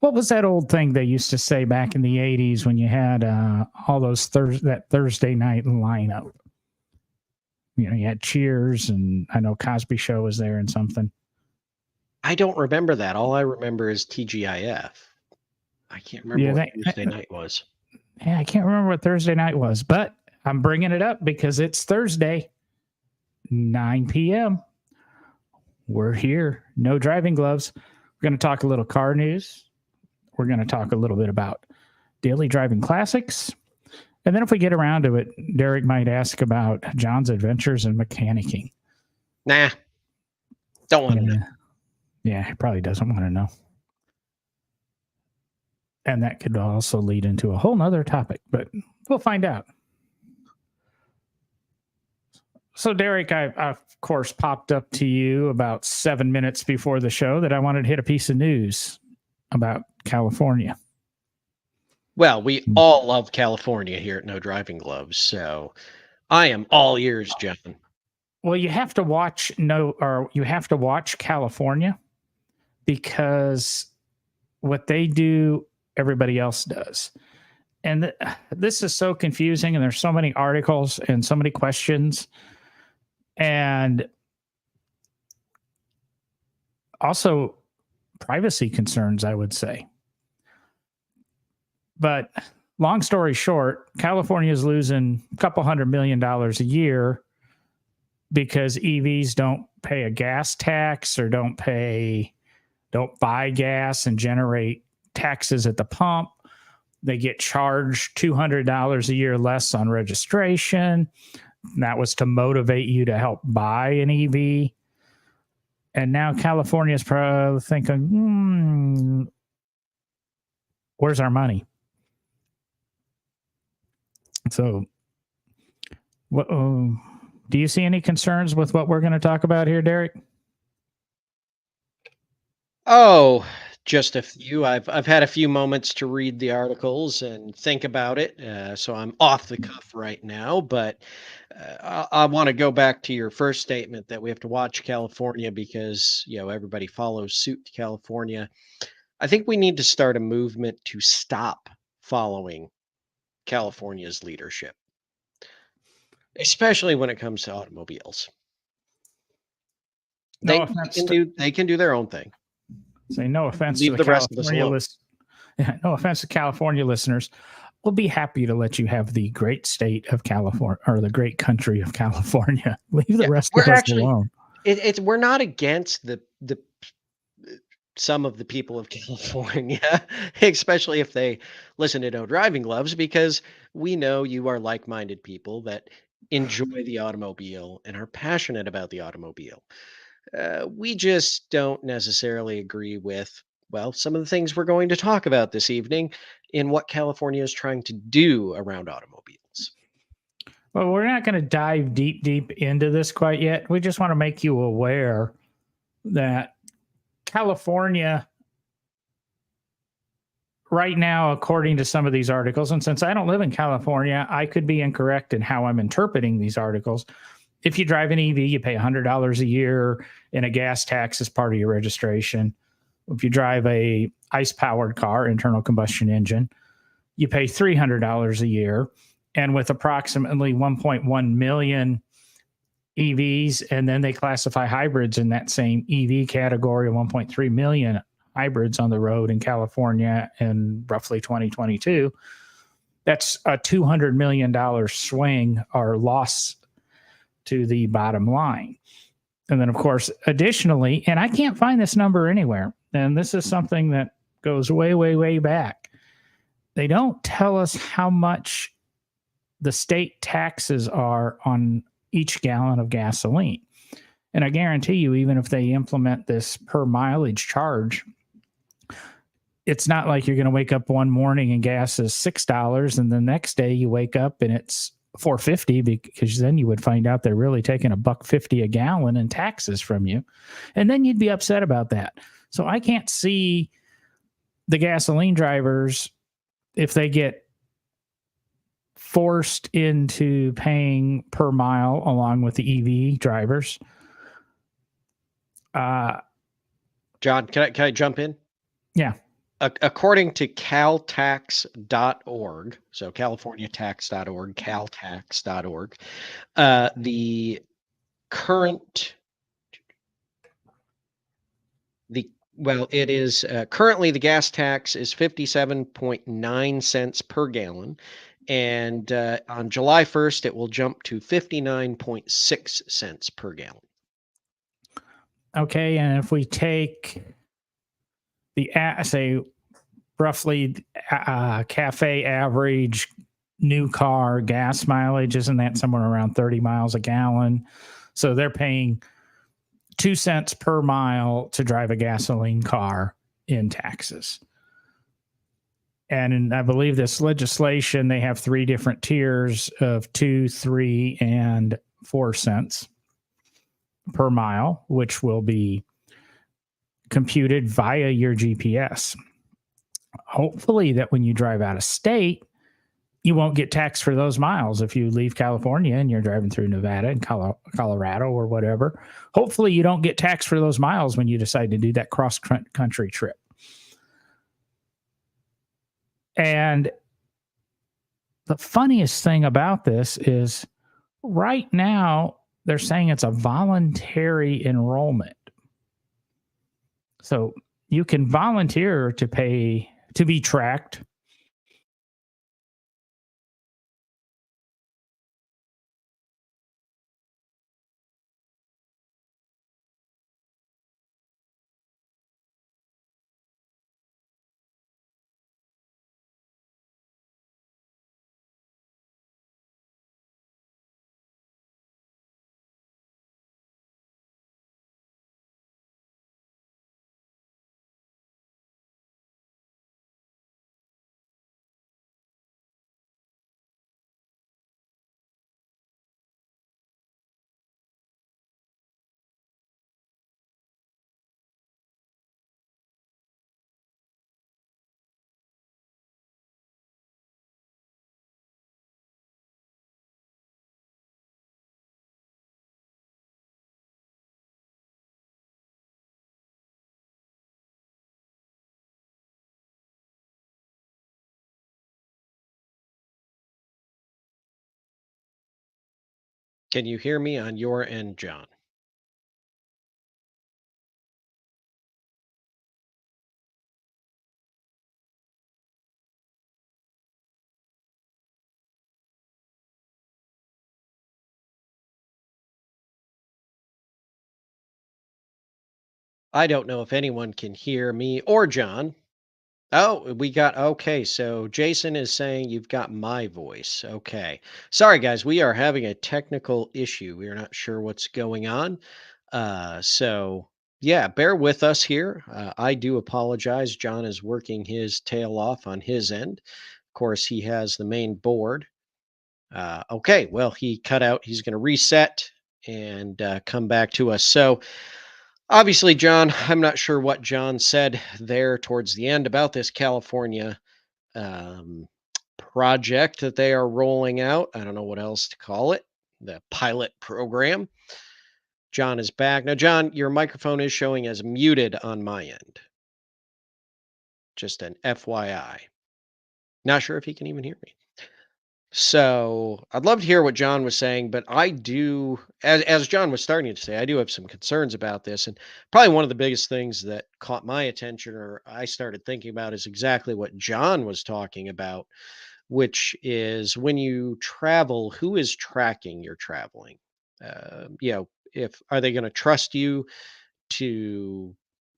What was that old thing they used to say back in the 80s when you had all those that Thursday night lineup? You know, you had Cheers, and I know Cosby Show was there and something. I don't remember that. All I remember is TGIF. I can't remember what Thursday night was. Yeah, I can't remember what Thursday night was, but I'm bringing it up because it's Thursday, 9 p.m. We're here. No driving gloves. We're going to talk a little car news. We're going to talk a little bit about daily driving classics. And then if we get around to it, Derek might ask about John's adventures in mechanicking. Nah. Don't want to know. Yeah, he probably doesn't want to know. And that could also lead into a whole nother topic, but we'll find out. So, Derek, I, of course, popped up to you about 7 minutes before the show that I wanted to hit a piece of news about California. Well, we all love California here at No Driving Gloves, so I am all ears, John. Well, you have to watch California, because what they do, everybody else does. And this is so confusing, and there's so many articles and so many questions. And also privacy concerns, I would say. But long story short, California is losing a couple $100 million a year because EVs don't pay a gas tax or don't buy gas and generate taxes at the pump. They get charged $200 a year less on registration. And that was to motivate you to help buy an EV. And now California is probably thinking, where's our money? So, do you see any concerns with what we're going to talk about here, Derek? Oh, just a few. I've had a few moments to read the articles and think about it, so I'm off the cuff right now. But I want to go back to your first statement that we have to watch California because everybody follows suit to California. I think we need to start a movement to stop following California's leadership, especially when it comes to automobiles. They can do their own thing. Say no offense to the California no offense to California listeners. We'll be happy to let you have the great state of California, or the great country of California. Leave the rest of us alone. We're not against the some of the people of California, especially if they listen to No Driving Gloves, because we know you are like-minded people that enjoy the automobile and are passionate about the automobile. We just don't necessarily agree with, some of the things we're going to talk about this evening in what California is trying to do around automobiles. Well, we're not going to dive deep into this quite yet. We just want to make you aware that California right now, according to some of these articles, and since I don't live in California, I could be incorrect in how I'm interpreting these articles. If you drive an EV, you pay $100 a year in a gas tax as part of your registration. If you drive a ICE-powered car, internal combustion engine, you pay $300 a year. And with approximately 1.1 million EVs, and then they classify hybrids in that same EV category, 1.3 million hybrids on the road in California in roughly 2022, that's a $200 million swing or loss to the bottom line. And then, of course, additionally, and I can't find this number anywhere, and this is something that goes way back. They don't tell us how much the state taxes are on each gallon of gasoline. And I guarantee you, even if they implement this per mileage charge, it's not like you're going to wake up one morning and gas is $6, and the next day you wake up and it's $4.50, because then you would find out they're really taking $1.50 a gallon in taxes from you, and then you'd be upset about that. So I can't see the gasoline drivers, if they get forced into paying per mile along with the EV drivers. John, can I jump in? Yeah. According to caltax.org, so californiatax.org, caltax.org, the current the well, it is currently the gas tax is 57.9 cents per gallon. And on July 1st, it will jump to 59.6 cents per gallon. Okay, and if we take the say roughly cafe average new car gas mileage, isn't that somewhere around 30 miles a gallon? So they're paying 2 cents per mile to drive a gasoline car in taxes. And I believe this legislation, they have 3 different tiers of 2, 3, and 4 cents per mile, which will be computed via your GPS. Hopefully, that when you drive out of state, you won't get taxed for those miles. If you leave California and you're driving through Nevada and Colorado or whatever, hopefully you don't get taxed for those miles when you decide to do that cross country trip. And the funniest thing about this is right now they're saying it's a voluntary enrollment. So you can volunteer to pay to be tracked. Can you hear me on your end, John? I don't know if anyone can hear me or John. Oh, we got okay. So Jason is saying you've got my voice. Okay. Sorry, guys. We are having a technical issue. We are not sure what's going on. So yeah, bear with us here. I do apologize. John is working his tail off on his end. Of course, he has the main board. Okay. Well, he cut out. He's going to reset and come back to us. So obviously, John, I'm not sure what John said there towards the end about this California um, project that they are rolling out. I don't know what else to call it. The pilot program. John is back. Now, John, your microphone is showing as muted on my end. Just an FYI. Not sure if he can even hear me. So I'd love to hear what John was saying, but I do, as John was starting to say, I do have some concerns about this. And probably one of the biggest things that caught my attention or I started thinking about is exactly what John was talking about, which is when you travel, who is tracking your traveling? If are they going to trust you to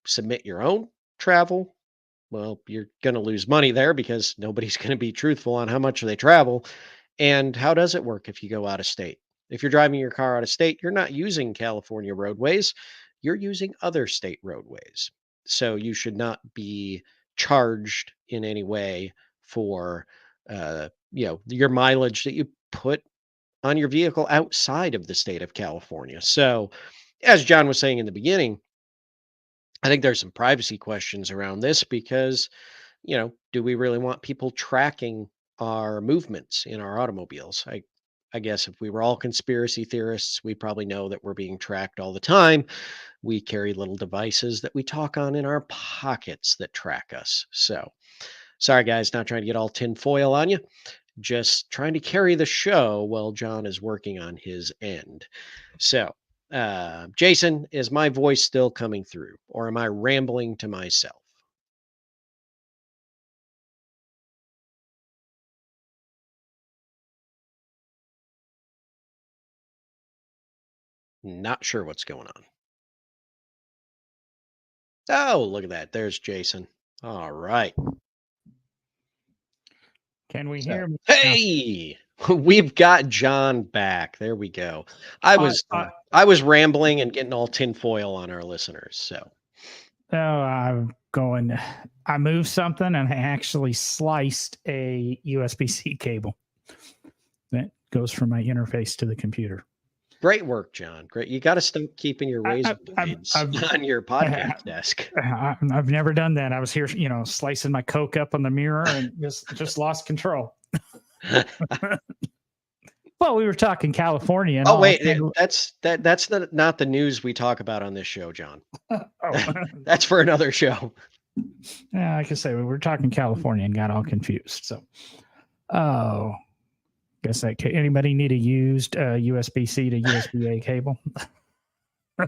submit your own travel? Well, you're going to lose money there because nobody's going to be truthful on how much they travel. And how does it work if you go out of state? If you're driving your car out of state, you're not using California roadways, you're using other state roadways. So you should not be charged in any way for your mileage that you put on your vehicle outside of the state of California. So as John was saying in the beginning, I think there's some privacy questions around this because, do we really want people tracking our movements in our automobiles? I guess if we were all conspiracy theorists, we probably know that we're being tracked all the time. We carry little devices that we talk on in our pockets that track us. So, sorry, guys, not trying to get all tinfoil on you. Just trying to carry the show while John is working on his end. So, Jason, is my voice still coming through, or am I rambling to myself? Not sure what's going on. Oh, look at that. There's Jason. All right. Can we So, hear me now? hey, we've got John back. There we go. I Uh, was uh, I was rambling and getting all tinfoil on our listeners. So oh, I'm going. I moved something and I actually sliced a USB-C cable that goes from my interface to the computer. great work, John. Great. You got to stop keeping your razor blades on your podcast desk. I've never done that. I was here, slicing my Coke up on the mirror and just lost control. Well, we were talking California. And Oh wait, that's not the news we talk about on this show, John. Oh. That's for another show. Yeah, like I say, we were talking California and got all confused. So, guess that anybody need a used USB-C to USB-A cable? I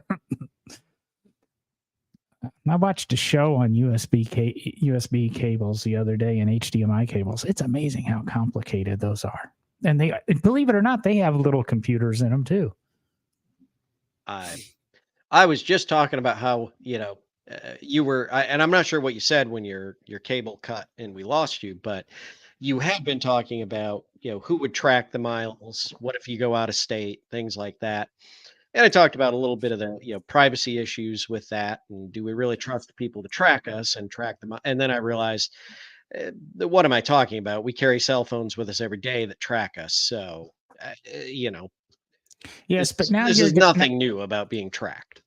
watched a show on USB cables the other day and HDMI cables. It's amazing how complicated those are. And they, believe it or not, they have little computers in them too. I was just talking about how, you were, and I'm not sure what you said when your cable cut and we lost you, but you had been talking about, who would track the miles, what if you go out of state, things like that. And I talked about a little bit of the, privacy issues with that, and do we really trust people to track us and track them? And then I realized, what am I talking about? We carry cell phones with us every day that track us, so Yes, but now this is nothing new about being tracked.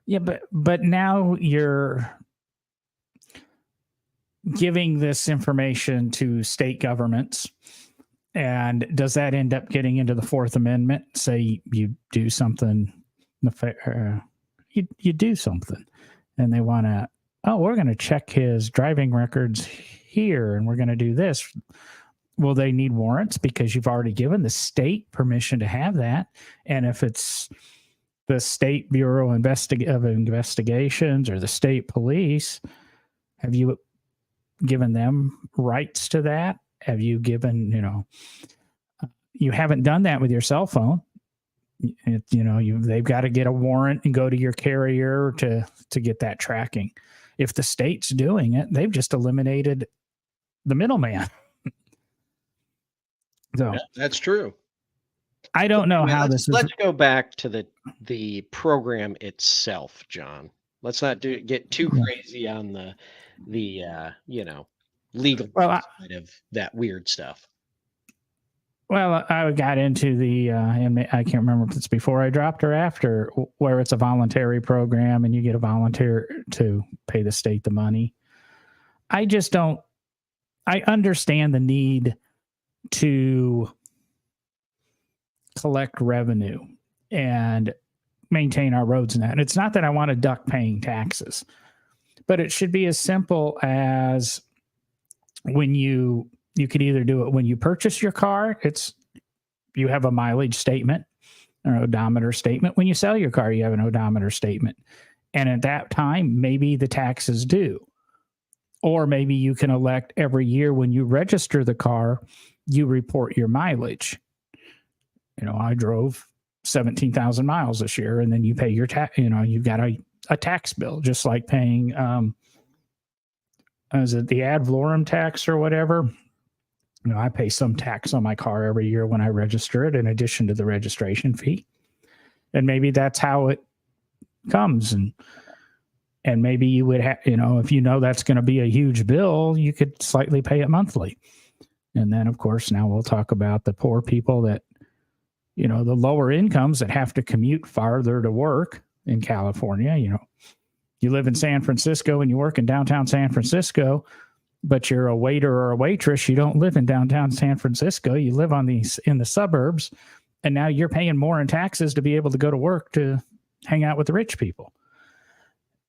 Yeah, but now you're giving this information to state governments. And does that end up getting into the Fourth Amendment? Say you do something, you do something, and they want to, we're going to check his driving records here, and we're going to do this. Will they need warrants because you've already given the state permission to have that? And if it's the State Bureau of Investigations or the state police, have you given them rights to that? Have you given, you haven't done that with your cell phone. They've got to get a warrant and go to your carrier to get that tracking. If the state's doing it, they've just eliminated the middleman. So yeah, that's true. I don't know how this is. Let's go back to the program itself, John. Let's not get too crazy on the legal side of that weird stuff. Well, I got into the, and I can't remember if it's before I dropped or after, where it's a voluntary program and you get a volunteer to pay the state the money. I understand the need to collect revenue and maintain our roads and that. And it's not that I want to duck paying taxes, but it should be as simple as when you could either do it when you purchase your car, you have a mileage statement or odometer statement. When you sell your car, you have an odometer statement. And at that time, maybe the tax is due. Or maybe you can elect every year when you register the car, you report your mileage. I drove 17,000 miles this year, and then you pay your tax. You've got a tax bill, just like paying, is it the ad valorem tax or whatever? I pay some tax on my car every year when I register it, in addition to the registration fee. And maybe that's how it comes. And maybe you would have, if that's going to be a huge bill, you could slightly pay it monthly. And then, of course, now we'll talk about the poor people that, the lower incomes that have to commute farther to work in California. You live in San Francisco and you work in downtown San Francisco, but you're a waiter or a waitress. You don't live in downtown San Francisco. You live in the suburbs, and now you're paying more in taxes to be able to go to work to hang out with the rich people.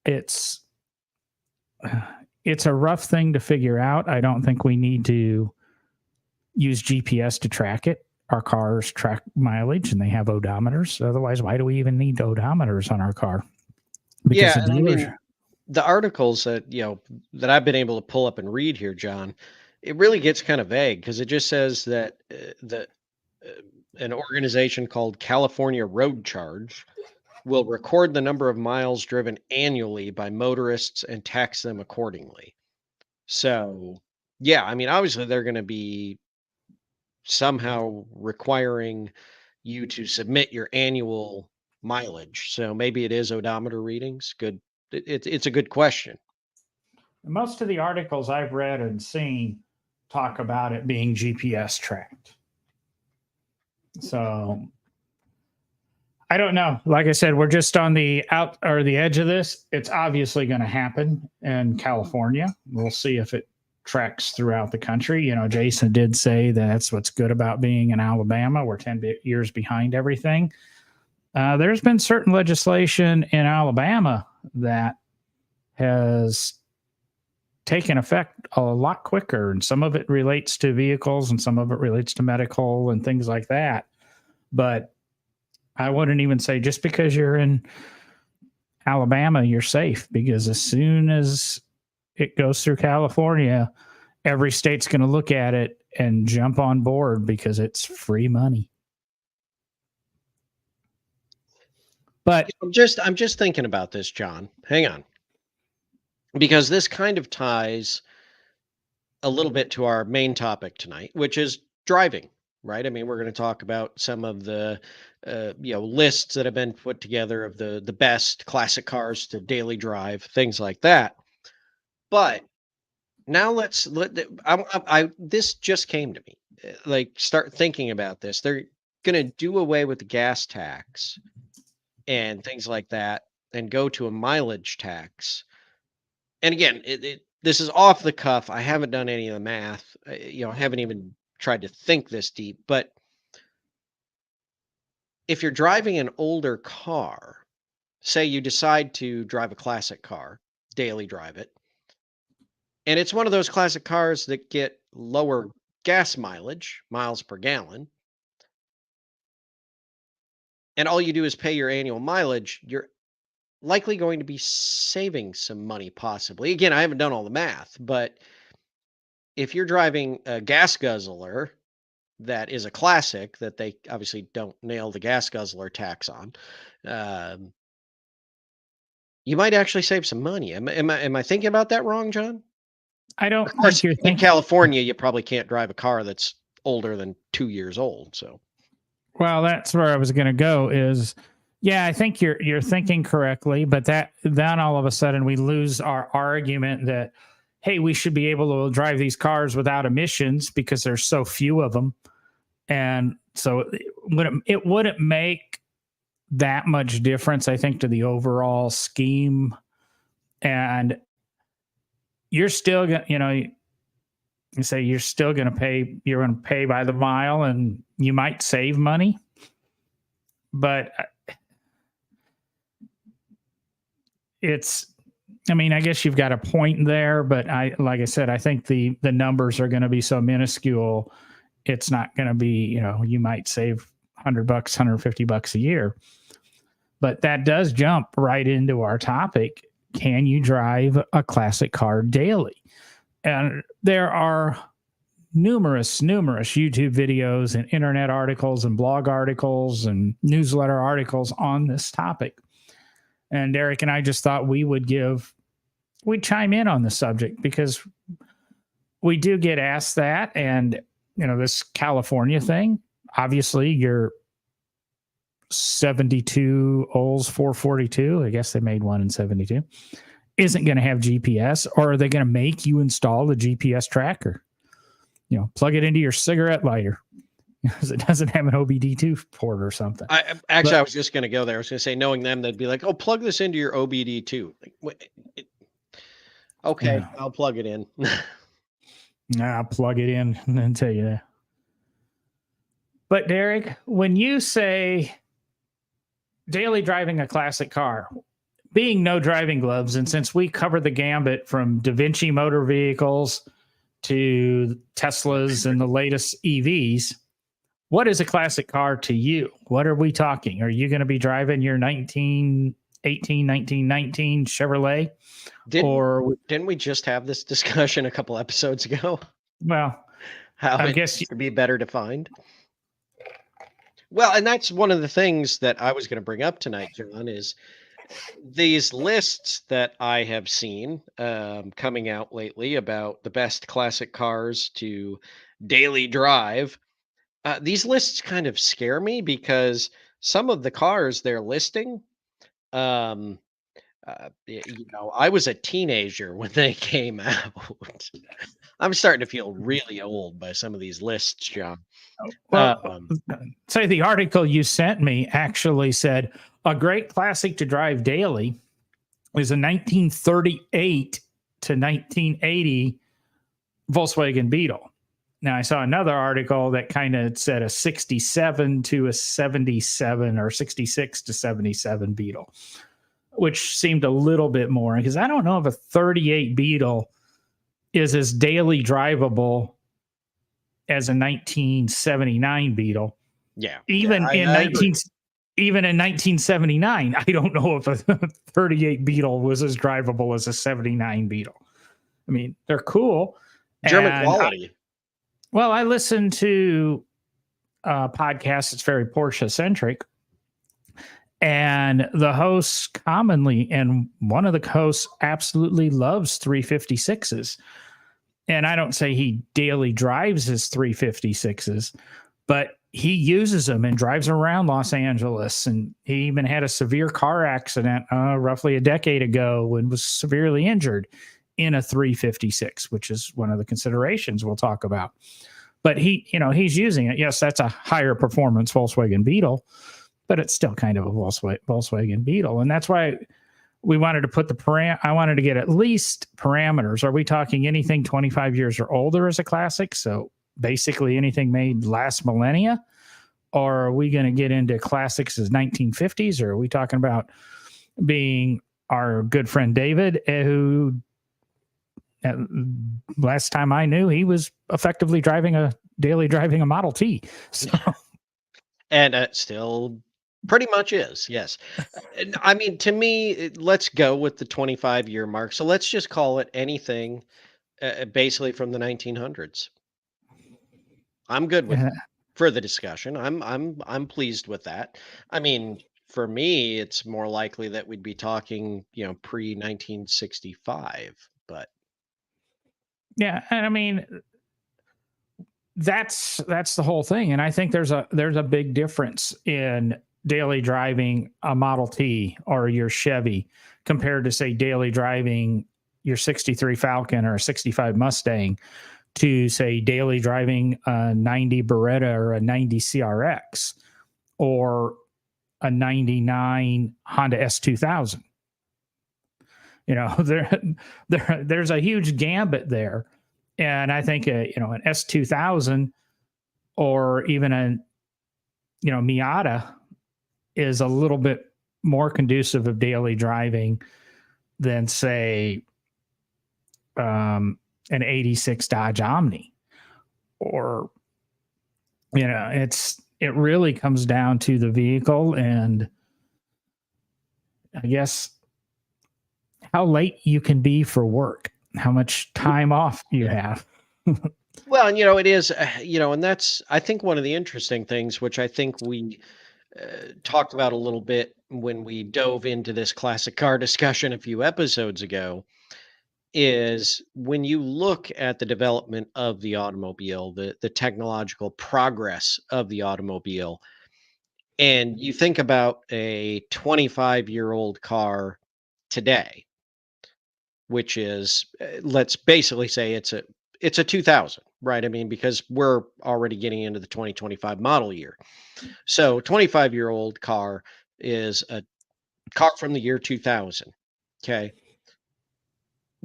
It's a rough thing to figure out. I don't think we need to use GPS to track it. Our cars track mileage and they have odometers. Otherwise, why do we even need odometers on our car? Yeah, the and I dealers, mean, the articles that that I've been able to pull up and read here, John, it really gets kind of vague because it just says that an organization called California Road Charge will record the number of miles driven annually by motorists and tax them accordingly. So, yeah, I mean, obviously they're going to be somehow requiring you to submit your annual mileage. So maybe it is odometer readings. Good. It's a good question. most of the articles I've read and seen talk about it being GPS tracked. So I don't know. Like I said, we're just on the edge of this. It's obviously going to happen in California. We'll see if it tracks throughout the country. Jason did say that's what's good about being in Alabama. We're 10 years behind everything. There's been certain legislation in Alabama that has taken effect a lot quicker, and some of it relates to vehicles and some of it relates to medical and things like that. But I wouldn't even say just because you're in Alabama, you're safe, because as soon as it goes through California, every state's going to look at it and jump on board because it's free money. But I'm just thinking about this, John. Hang on. Because this kind of ties a little bit to our main topic tonight, which is driving, right? I mean, we're going to talk about some of the lists that have been put together of the best classic cars to daily drive, things like that. But now this just came to me. Like, start thinking about this. They're going to do away with the gas tax and things like that and go to a mileage tax. And again, this is off the cuff. I haven't done any of the math. I haven't even tried to think this deep. But if you're driving an older car, say you decide to drive a classic car, daily drive it, and it's one of those classic cars that get lower gas mileage, miles per gallon, and all you do is pay your annual mileage, you're likely going to be saving some money, possibly. Again, I haven't done all the math, but if you're driving a gas guzzler that is a classic that they obviously don't nail the gas guzzler tax on, you might actually save some money. Am I thinking about that wrong, John? I don't Of course, think you're in thinking. California, you probably can't drive a car that's older than 2 years old. So, Well, that's where I was going to go. I think you're thinking correctly, but then all of a sudden we lose our argument that, hey, we should be able to drive these cars without emissions because there's so few of them, and so it wouldn't make that much difference, I think, to the overall scheme. And you're still going, you say you're still going to pay. You're going to pay by the mile, and you might save money, but I guess you've got a point there, but like I said, I think the numbers are going to be so minuscule. It's not going to be, you might save $100, $150 a year, but that does jump right into our topic. Can you drive a classic car daily? And there are numerous YouTube videos and internet articles and blog articles and newsletter articles on this topic. And Derek and I just thought we'd chime in on the subject because we do get asked that. And, this California thing, obviously your 72 Olds 442, I guess they made one in 72, isn't going to have GPS, or are they going to make you install the GPS tracker? Plug it into your cigarette lighter because it doesn't have an OBD2 port or something. I was just going to go there. I was going to say, knowing them, they'd be like, "Oh, plug this into your OBD2." Like, okay, yeah. I'll plug it in. I'll plug it in and then tell you that. But Derek, when you say daily driving a classic car, being no driving gloves, and since we cover the gambit from Da Vinci motor vehicles to Teslas and the latest EVs, what is a classic car to you? What are we talking? Are you going to be driving your 1918, 1919 Chevrolet? Didn't we just have this discussion a couple episodes ago? Well, How I it guess needs to be better defined? Well, and that's one of the things that I was going to bring up tonight, John, is these lists that I have seen coming out lately about the best classic cars to daily drive. These lists kind of scare me because some of the cars they're listing, um, I was a teenager when they came out. I'm starting to feel really old by some of these lists, John. well, Um, say the article you sent me actually said a great classic to drive daily is a 1938 to 1980 Volkswagen Beetle. Now I saw another article that kind of said a 67 to a 77 or 66 to 77 Beetle, which seemed a little bit more because I don't know if a 38 Beetle is as daily drivable as a 1979 Beetle. yeah, Even in I agree. 19 even in 1979, I don't know if a 38 Beetle was as drivable as a 79 Beetle. I mean, they're cool. German And quality. I listen to a podcast that's very Porsche centric. And the hosts commonly, and one of the hosts absolutely loves 356s. And I don't say he daily drives his 356s, but he uses them and drives around Los Angeles. And he even had a severe car accident roughly a decade ago and was severely injured in a 356, which is one of the considerations we'll talk about. But he's using it. Yes, that's a higher performance Volkswagen Beetle, but it's still kind of a Volkswagen Beetle. And that's why we wanted to put I wanted to get at least parameters. Are we talking anything 25 years or older as a classic? So basically anything made last millennia? Or are we going to get into classics as 1950s? Or are we talking about being our good friend David, who last time I knew, he was effectively driving a Model T. So. And still pretty much is, yes. I mean, to me, let's go with the 25-year mark. So let's just call it anything basically from the 1900s. I'm good with for the discussion. I'm pleased with that. I mean, for me, it's more likely that we'd be talking, pre 1965, but yeah, and I mean that's the whole thing. And I think there's a big difference in daily driving a Model T or your Chevy compared to say daily driving your 63 Falcon or a 65 Mustang to say daily driving a 90 Beretta or a 90 CRX or a 99 Honda S2000. There's a huge gambit there. And I think an S2000 or even a Miata is a little bit more conducive of daily driving than say an 86 Dodge Omni. Or it really comes down to the vehicle and I guess how late you can be for work, how much time off you have. well, and it is, and that's I think one of the interesting things, which I think we talked about a little bit when we dove into this classic car discussion a few episodes ago, is when you look at the development of the automobile, the technological progress of the automobile, and you think about a 25-year-old car today, which is let's basically say it's a 2000, right? I mean, because we're already getting into the 2025 model year. So 25-year-old car is a car from the year 2000. Okay.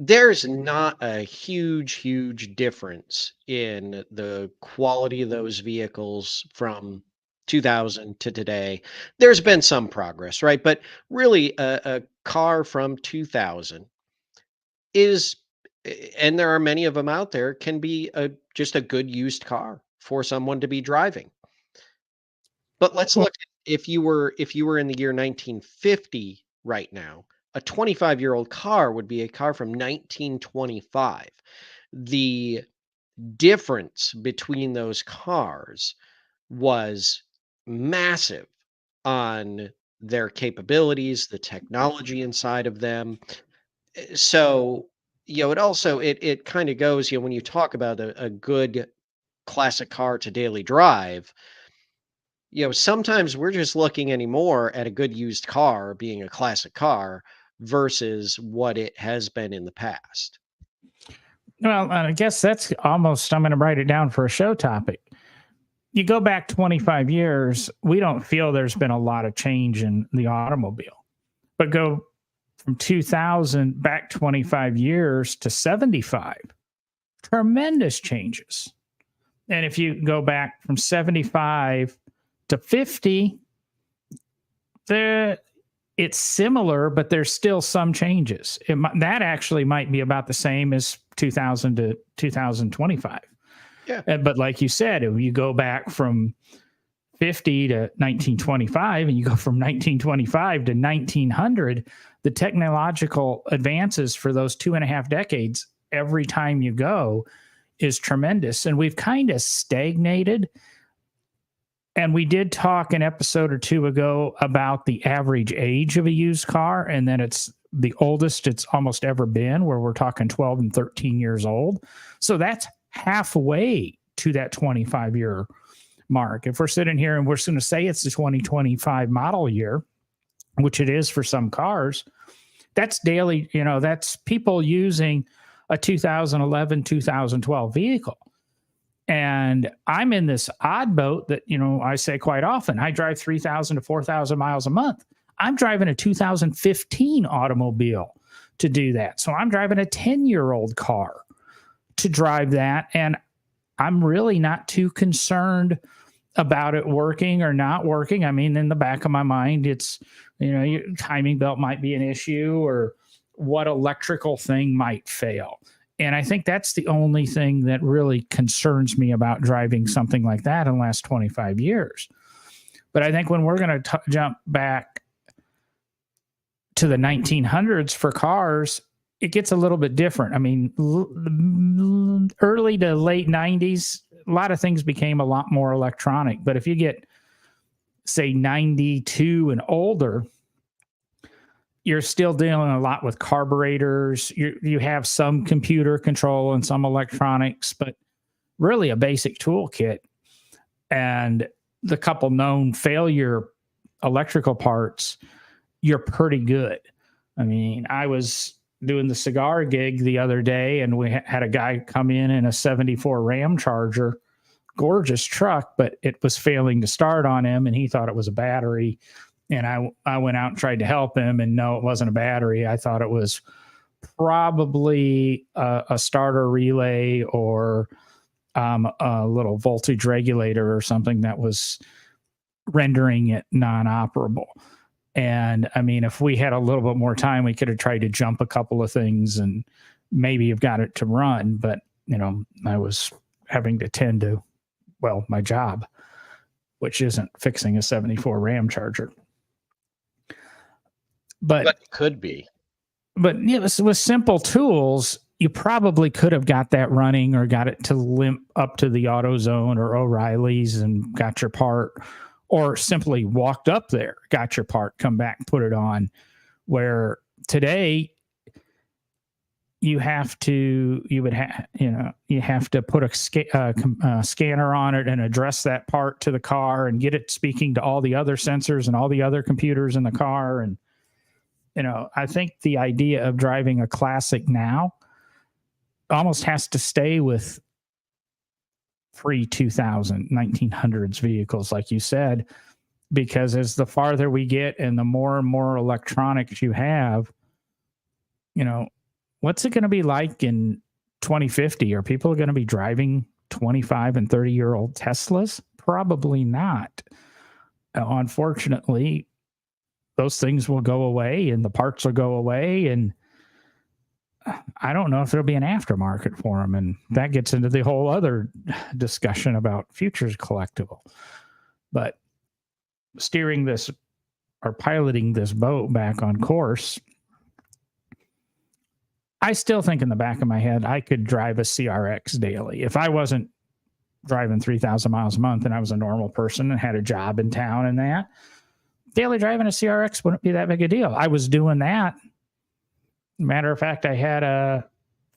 There's not a huge difference in the quality of those vehicles from 2000 to today. There's been some progress, right? But really, a car from 2000 is, and there are many of them out there, can be just a good used car for someone to be driving. But let's Well, look at, if you were in the year 1950 right now, a 25-year-old car would be a car from 1925. The difference between those cars was massive on their capabilities, the technology inside of them. So, it also, it kind of goes, when you talk about a good classic car to daily drive, sometimes we're just looking anymore at a good used car being a classic car versus what it has been in the past. well, and I guess that's almost, I'm going to write it down for a show topic. You go back 25 years, we don't feel there's been a lot of change in the automobile. But go from 2000 back 25 years to 75, tremendous changes. And if you go back from 75 to 50, it's similar, but there's still some changes. That actually might be about the same as 2000 to 2025. Yeah. But like you said, if you go back from 50 to 1925 and you go from 1925 to 1900, the technological advances for those 2.5 decades, every time you go, is tremendous. And we've kind of stagnated. And we did talk an episode or two ago about the average age of a used car, and then it's the oldest it's almost ever been, where we're talking 12 and 13 years old. So that's halfway to that 25-year mark. If we're sitting here and we're going to say it's the 2025 model year, which it is for some cars, that's daily, that's people using a 2011, 2012 vehicle. And I'm in this odd boat that, I say quite often, I drive 3,000 to 4,000 miles a month. I'm driving a 2015 automobile to do that. So I'm driving a 10-year-old car to drive that. And I'm really not too concerned about it working or not working. I mean, in the back of my mind, it's, your timing belt might be an issue, or what electrical thing might fail. And I think that's the only thing that really concerns me about driving something like that in the last 25 years. But I think when we're going to jump back to the 1900s for cars, it gets a little bit different. I mean, early to late 90s, a lot of things became a lot more electronic. But if you get, say, 92 and older, you're still dealing a lot with carburetors. You have some computer control and some electronics, but really a basic toolkit. And the couple known failure electrical parts, you're pretty good. I mean, I was doing the cigar gig the other day, and we had a guy come in a 74 Ram Charger, gorgeous truck, but it was failing to start on him, and he thought it was a battery. And I went out and tried to help him, and no, it wasn't a battery. I thought it was probably a starter relay or a little voltage regulator or something that was rendering it non-operable. And I mean, if we had a little bit more time, we could have tried to jump a couple of things and maybe have got it to run. But, I was having to tend to, my job, which isn't fixing a 74 Ram Charger. But it could be. But with simple tools, you probably could have got that running or got it to limp up to the AutoZone or O'Reilly's and got your part, or simply walked up there, got your part, come back, put it on. Where today you have to put a scanner on it and address that part to the car and get it speaking to all the other sensors and all the other computers in the car. And I think the idea of driving a classic now almost has to stay with pre-2000, 1900s vehicles, like you said, because as the farther we get and the more and more electronics you have, what's it going to be like in 2050? Are people going to be driving 25 and 30-year-old Teslas? Probably not. Unfortunately, those things will go away and the parts will go away, and I don't know if there'll be an aftermarket for them. And that gets into the whole other discussion about futures collectible. But steering this or piloting this boat back on course, I still think in the back of my head, I could drive a CRX daily. If I wasn't driving 3,000 miles a month and I was a normal person and had a job in town and that, daily driving a CRX wouldn't be that big a deal. I was doing that. Matter of fact, I had a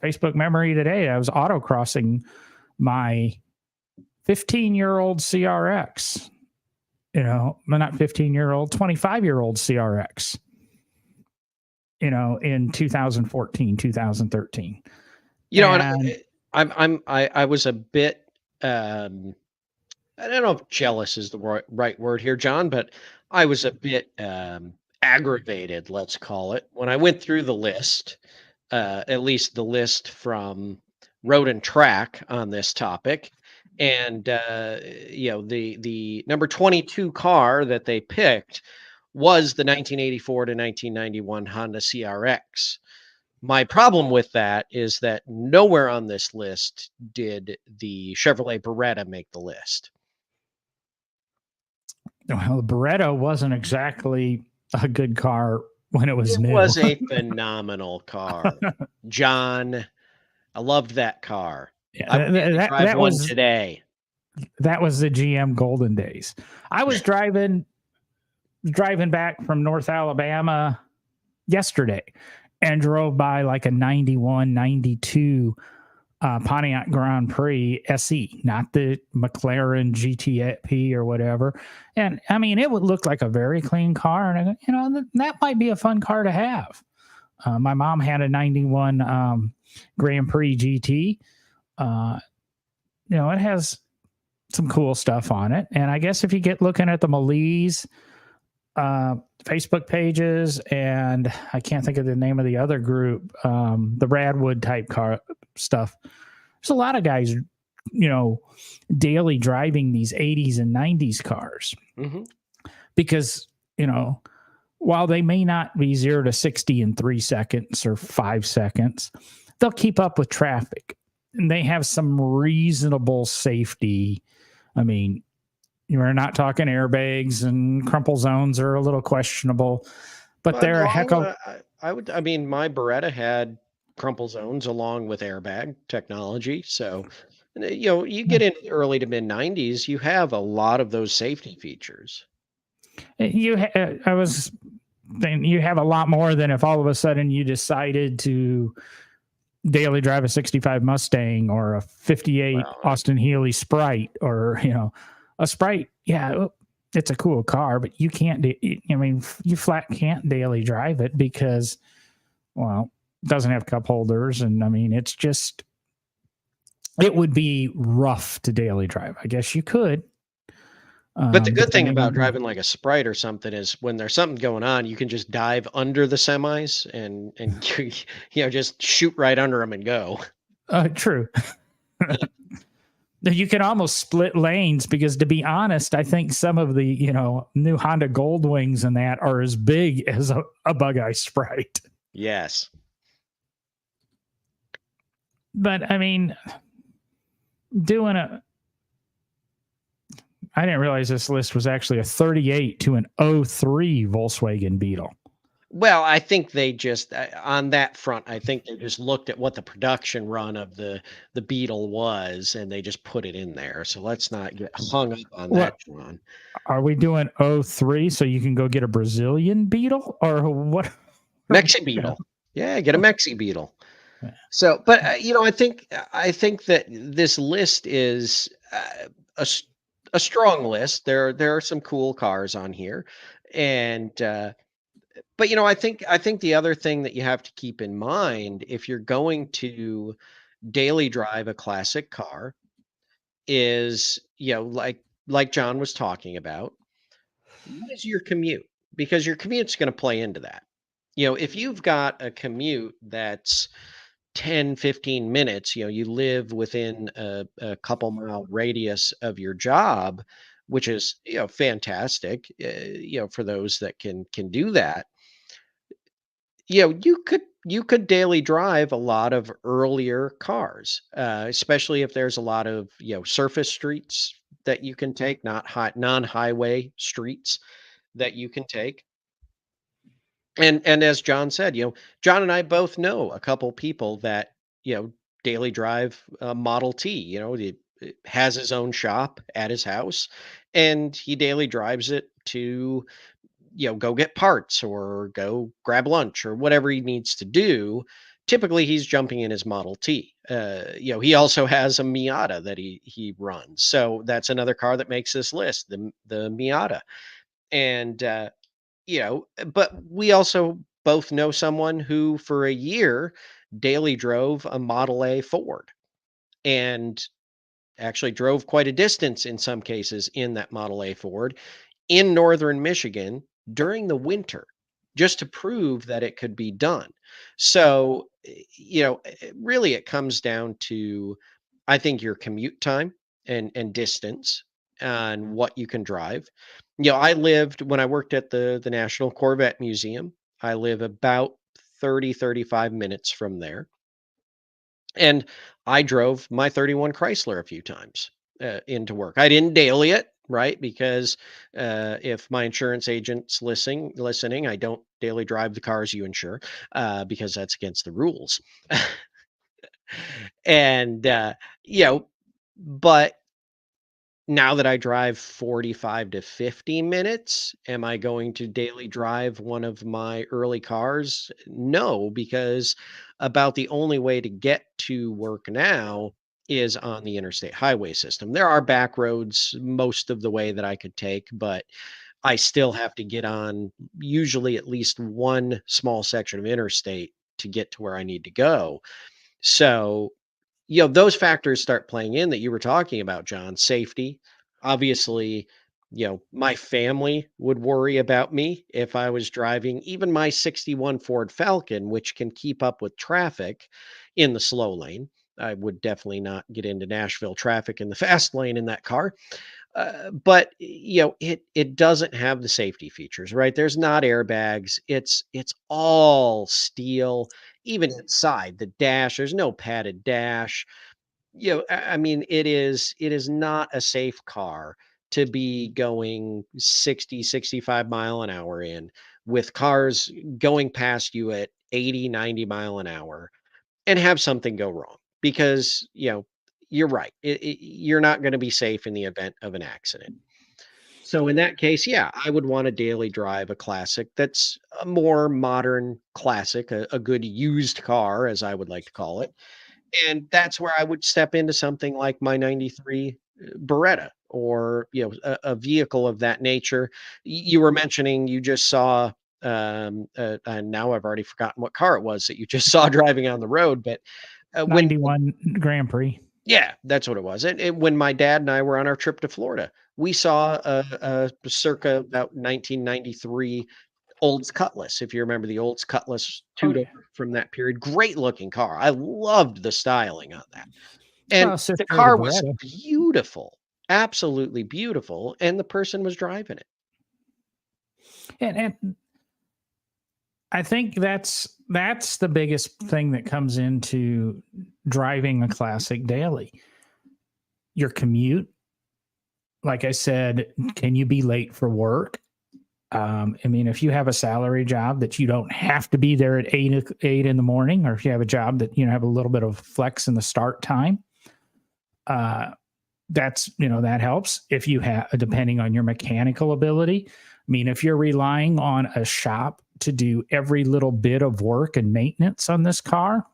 Facebook memory today. I was autocrossing my 15-year-old CRX. Not 15-year-old, 25-year-old CRX. In 2014, 2013. And I was a bit I don't know if jealous is the right word here, John, but I was a bit aggravated, let's call it, when I went through the list, at least the list from Road and Track on this topic. And the number 22 car that they picked was the 1984 to 1991 Honda CRX. My problem with that is that nowhere on this list did the Chevrolet Beretta make the list. Well, the Beretta wasn't exactly a good car when it was new. It was a phenomenal car. John, I loved that car. Yeah, I would drive one today. That was the GM golden days. I was driving back from North Alabama yesterday and drove by like a 91, 92 Pontiac Grand Prix SE, not the McLaren GTP or whatever. And I mean, it would look like a very clean car. And, that might be a fun car to have. My mom had a 91 Grand Prix GT. It has some cool stuff on it. And I guess if you get looking at the Malise Facebook pages, and I can't think of the name of the other group, the Radwood type car stuff, there's a lot of guys, daily driving these 80s and 90s cars. Mm-hmm. Because, while they may not be 0 to 60 in 3 seconds or 5 seconds, they'll keep up with traffic. And they have some reasonable safety. I mean, we're not talking airbags, and crumple zones are a little questionable, but they're a heck of. My Beretta had crumple zones along with airbag technology. So, you get into the early to mid 90s, you have a lot of those safety features. You have a lot more than if all of a sudden you decided to daily drive a 65 Mustang or a 58 Austin Healey Sprite, or, a Sprite. Yeah, it's a cool car, but you can't, you flat can't daily drive it because, it doesn't have cup holders. And it would be rough to daily drive. I guess you could. But the good thing about driving like a Sprite or something is when there's something going on, you can just dive under the semis and just shoot right under them and go. True. You can almost split lanes because, to be honest, I think some of the new Honda Goldwings and that are as big as a Bug-Eye Sprite. Yes. But I mean, I didn't realize this list was actually a 38 to an 03 Volkswagen Beetle. Well, I think they just, on that front, I think they just looked at what the production run of the Beetle was, and they just put it in there. So let's not get hung up on that, John. Are we doing 03 so you can go get a Brazilian Beetle, or what? Mexi Beetle. Yeah, get a Mexi Beetle. Yeah. So, but, I think that this list is a strong list. There are some cool cars on here, and but I think the other thing that you have to keep in mind if you're going to daily drive a classic car is like John was talking about, what is your commute? Because your commute's going to play into that. If you've got a commute that's 10, 15 minutes, you live within a couple mile radius of your job, which is, fantastic, for those that can do that. You could daily drive a lot of earlier cars, especially if there's a lot of, surface streets that you can take, not non-highway streets that you can take. And as John said, John and I both know a couple people that, daily drive a Model T. He has his own shop at his house, and he daily drives it to, go get parts or go grab lunch or whatever he needs to do. Typically, he's jumping in his Model T. He also has a Miata that he runs, so that's another car that makes this list, the Miata. And but we also both know someone who, for a year, daily drove a Model A Ford, and actually drove quite a distance in some cases in that Model A Ford in northern Michigan during the winter, just to prove that it could be done. So, really it comes down to, I think, your commute time and distance and what you can drive. I lived when I worked at the National Corvette Museum. I live about 35 minutes from there. And I drove my 31 Chrysler a few times into work. I didn't daily it, right? Because if my insurance agent's listening, I don't daily drive the cars you insure, because that's against the rules. And but now that I drive 45 to 50 minutes, am I going to daily drive one of my early cars? No, because about the only way to get to work now is on the interstate highway system. There are back roads most of the way that I could take, but I still have to get on usually at least one small section of interstate to get to where I need to go. So, those factors start playing in that you were talking about, John. Safety. Obviously, my family would worry about me if I was driving even my 61 Ford Falcon, which can keep up with traffic in the slow lane. I would definitely not get into Nashville traffic in the fast lane in that car. But it doesn't have the safety features, right? There's not airbags. It's all steel, even inside the dash. There's no padded dash. I mean, it is not a safe car to be going 60, 65 mile an hour in, with cars going past you at 80, 90 mile an hour, and have something go wrong, because you're right. You're not going to be safe in the event of an accident. So in that case, yeah, I would want to daily drive a classic that's a more modern classic, a good used car, as I would like to call it. And that's where I would step into something like my 93 Beretta, or, a vehicle of that nature. You were mentioning you just saw, and now I've already forgotten what car it was that you just saw driving on the road, but when 91 Grand Prix. yeah, that's what it was. And when my dad and I were on our trip to Florida, we saw a circa about 1993 Olds Cutlass. If you remember the Olds Cutlass Oh, two-door from that period, great looking car. I loved the styling on that. And well, sister the of the car was Beretta. beautiful, absolutely beautiful, and the person was driving it. And I think that's the biggest thing that comes into driving a classic daily. Your commute. Like I said, can you be late for work? I mean, if you have a salary job that you don't have to be there at 8 in the morning, or if you have a job that have a little bit of flex in the start time, that helps. If you have, depending on your mechanical ability, I mean, if you're relying on a shop to do every little bit of work and maintenance on this car,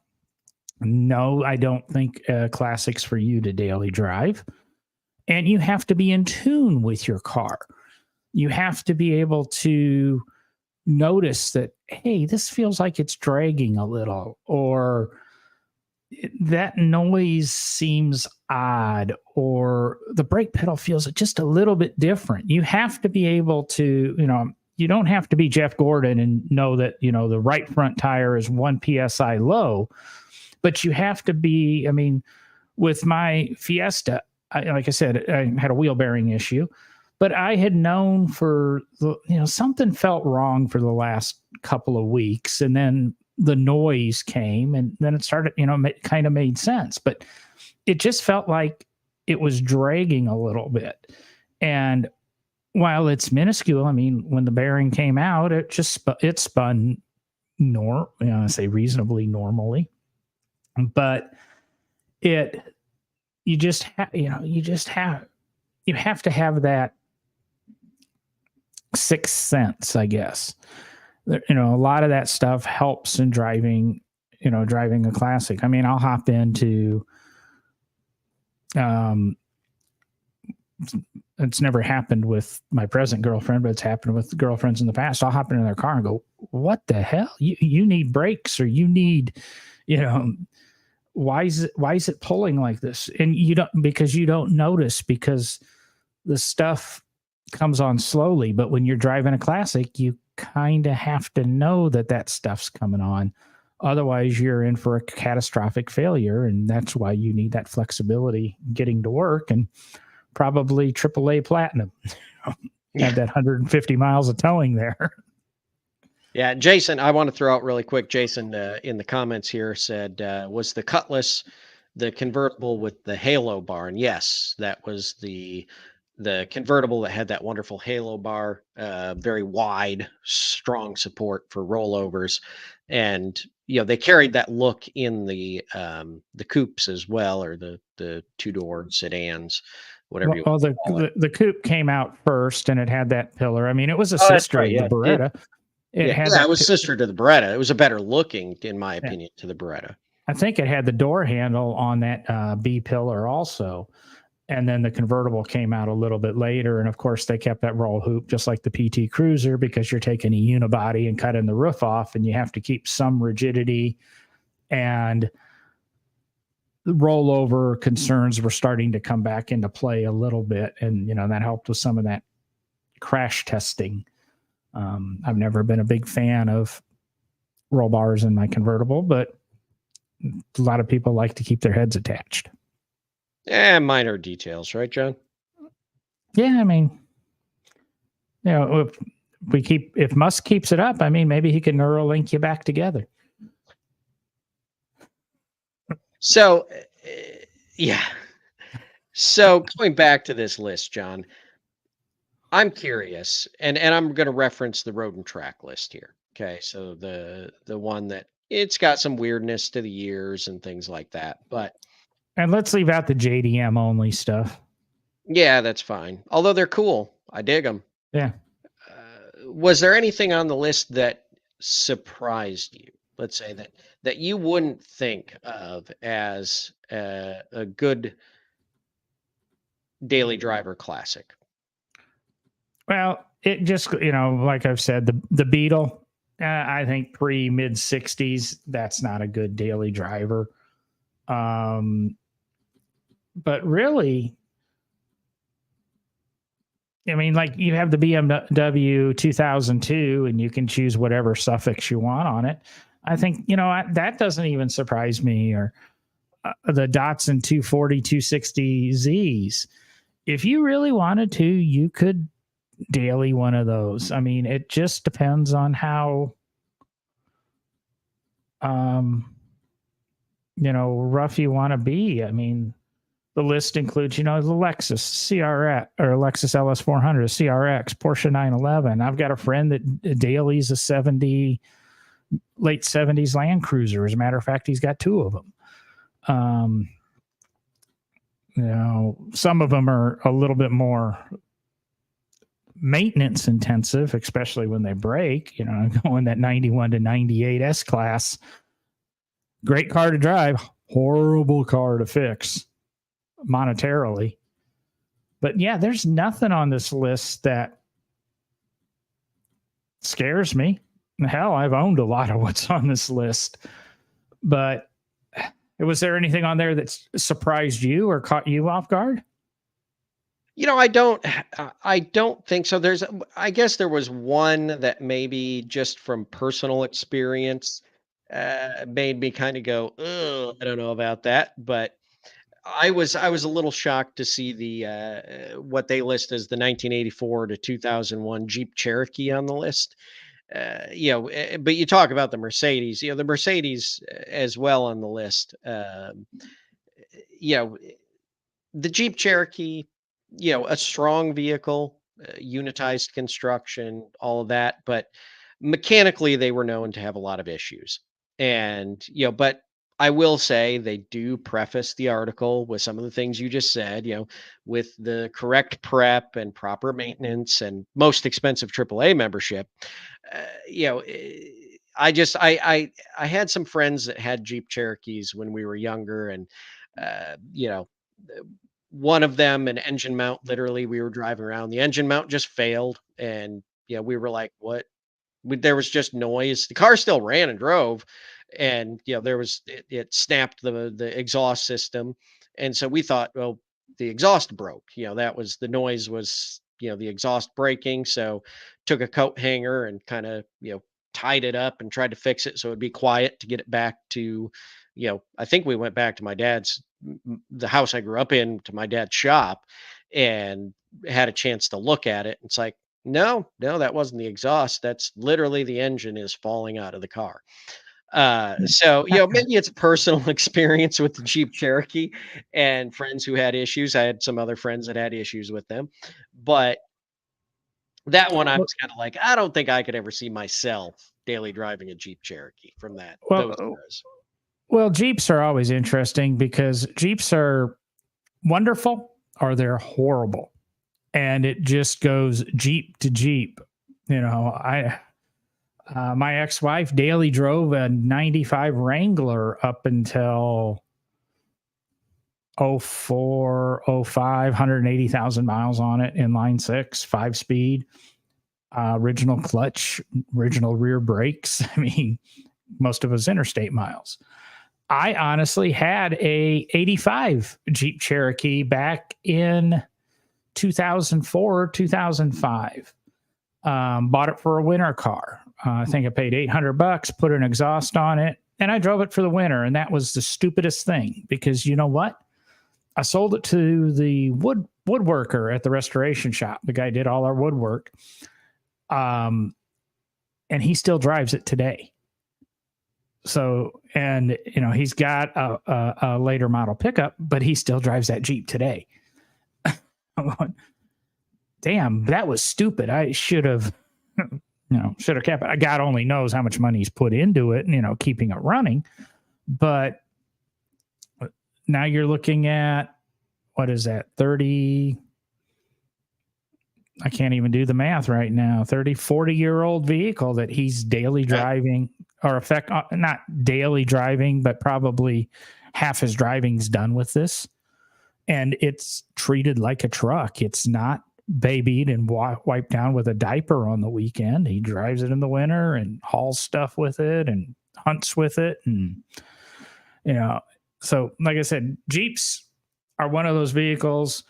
no, I don't think Classic's for you to daily drive. And you have to be in tune with your car. You have to be able to notice that, hey, this feels like it's dragging a little, or that noise seems odd, or the brake pedal feels just a little bit different. You have to be able to, you don't have to be Jeff Gordon and know that, the right front tire is 1 PSI low, But you have to be, I mean, with my Fiesta, like I said, I had a wheel bearing issue, but I had known for something felt wrong for the last couple of weeks, and then the noise came, and then it started, kind of made sense, but it just felt like it was dragging a little bit. And while it's minuscule, I mean, when the bearing came out, it spun I say reasonably normally, but you have to have that sixth sense, I guess. A lot of that stuff helps in driving a classic. I mean, I'll hop into, it's never happened with my present girlfriend, but it's happened with girlfriends in the past. I'll hop into their car and go, what the hell? You need brakes, or you need, why is it pulling like this? And you don't notice, because the stuff comes on slowly. But when you're driving a classic, you kind of have to know that stuff's coming on. Otherwise, you're in for a catastrophic failure. And that's why you need that flexibility getting to work, and probably AAA platinum. Have that 150 miles of towing there. Yeah, Jason, I want to throw out really quick. Jason in the comments here said, was the Cutlass the convertible with the halo bar? And yes, that was the convertible that had that wonderful halo bar, very wide, strong support for rollovers. And they carried that look in the coupes as well, or the two-door sedans, whatever you want to call it. The coupe came out first, and it had that pillar. I mean, it was a sister of the Beretta. It was sister to the Beretta. It was a better looking, in my opinion, to the Beretta. I think it had the door handle on that B pillar also. And then the convertible came out a little bit later. And of course, they kept that roll hoop just like the PT Cruiser, because you're taking a unibody and cutting the roof off, and you have to keep some rigidity. And the rollover concerns were starting to come back into play a little bit. And, that helped with some of that crash testing. I've never been a big fan of roll bars in my convertible, but a lot of people like to keep their heads attached. Minor details, right, John? Yeah, I mean, if Musk keeps it up, I mean, maybe he can Neuralink you back together. So, yeah. So going back to this list, John, I'm curious, and I'm going to reference the Road and Track list here. Okay, so the one that it's got some weirdness to the years and things like that, and let's leave out the JDM only stuff. Yeah, that's fine. Although they're cool, I dig them. Yeah. Was there anything on the list that surprised you? Let's say that you wouldn't think of as a good daily driver classic? Well, it just, like I've said, the Beetle, I think mid 60s, that's not a good daily driver. But really, I mean, like, you have the BMW 2002, and you can choose whatever suffix you want on it. I think, that doesn't even surprise me. Or the Datsun 240, 260Zs. If you really wanted to, you could daily one of those. I mean, it just depends on how, rough you want to be. I mean, the list includes, the Lexus CRX or Lexus LS400, CRX, Porsche 911. I've got a friend that dailies a late 70s Land Cruiser. As a matter of fact, he's got two of them. Some of them are a little bit more maintenance intensive, especially when they break. Going that 91 to 98 S-Class, great car to drive, horrible car to fix monetarily. But yeah, there's nothing on this list that scares me. Hell, I've owned a lot of what's on this list. But was there anything on there that surprised you or caught you off guard? I don't think so. I guess there was one that maybe just from personal experience, made me kind of go, ugh, I don't know about that. But I was a little shocked to see the what they list as the 1984 to 2001 Jeep Cherokee on the list. But you talk about the Mercedes, the Mercedes as well on the list. You know, the Jeep Cherokee, a strong vehicle, unitized construction, all of that, but mechanically they were known to have a lot of issues. And, but I will say they do preface the article with some of the things you just said, with the correct prep and proper maintenance and most expensive AAA membership. I had some friends that had Jeep Cherokees when we were younger, and uh, you know, one of them, an engine mount, literally, we were driving around. The engine mount just failed, and we were like, "What?" There was just noise. The car still ran and drove, and it snapped the exhaust system, and so we thought, well, the exhaust broke. That was the noise was the exhaust breaking. So took a coat hanger and kind of tied it up and tried to fix it so it'd be quiet to get it back to I think we went back to my dad's the house I grew up in, to my dad's shop, and had a chance to look at it. It's like, no, no, that wasn't the exhaust. That's literally the engine is falling out of the car. So maybe it's a personal experience with the Jeep Cherokee and friends who had issues. I had some other friends that had issues with them, but that one I Well, was kind of like, I don't think I could ever see myself daily driving a Jeep Cherokee from those well, eras. well, Jeeps are always interesting because Jeeps are wonderful or they're horrible. And it just goes Jeep to Jeep. My ex-wife daily drove a 95 Wrangler up until 04, 05, 180,000 miles on it, inline six, 5-speed, original clutch, original rear brakes. I mean, most of us interstate miles. I honestly had a 85 Jeep Cherokee back in 2004, 2005. Bought it for a winter car. I think I paid $800, put an exhaust on it, and I drove it for the winter. And that was the stupidest thing because you know what? I sold it to the woodworker at the restoration shop. The guy did all our woodwork. And he still drives it today. So, and he's got a later model pickup, but he still drives that Jeep today. I'm going, damn, that was stupid. I should have, kept it. God only knows how much money he's put into it, keeping it running. But now you're looking at, what is that, 30, I can't even do the math right now, 30, 40-year-old vehicle that he's daily driving, or not daily driving, but probably half his driving's done with this. And it's treated like a truck. It's not babied and wiped down with a diaper on the weekend. He drives it in the winter and hauls stuff with it and hunts with it. And, so like I said, Jeeps are one of those vehicles.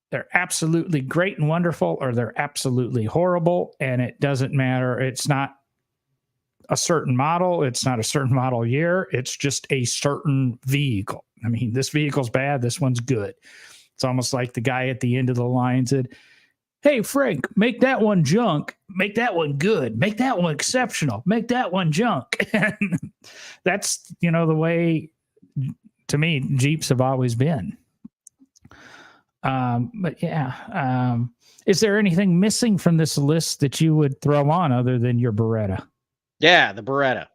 They're absolutely great and wonderful, or they're absolutely horrible. And it doesn't matter. It's not a certain model. It's not a certain model year. It's just a certain vehicle. I mean, this vehicle's bad. This one's good. It's almost like the guy at the end of the line said, hey, Frank, make that one junk. Make that one good. Make that one exceptional. Make that one junk. And that's, the way, to me, Jeeps have always been. But yeah. Is there anything missing from this list that you would throw on other than your Beretta? Yeah, the Beretta.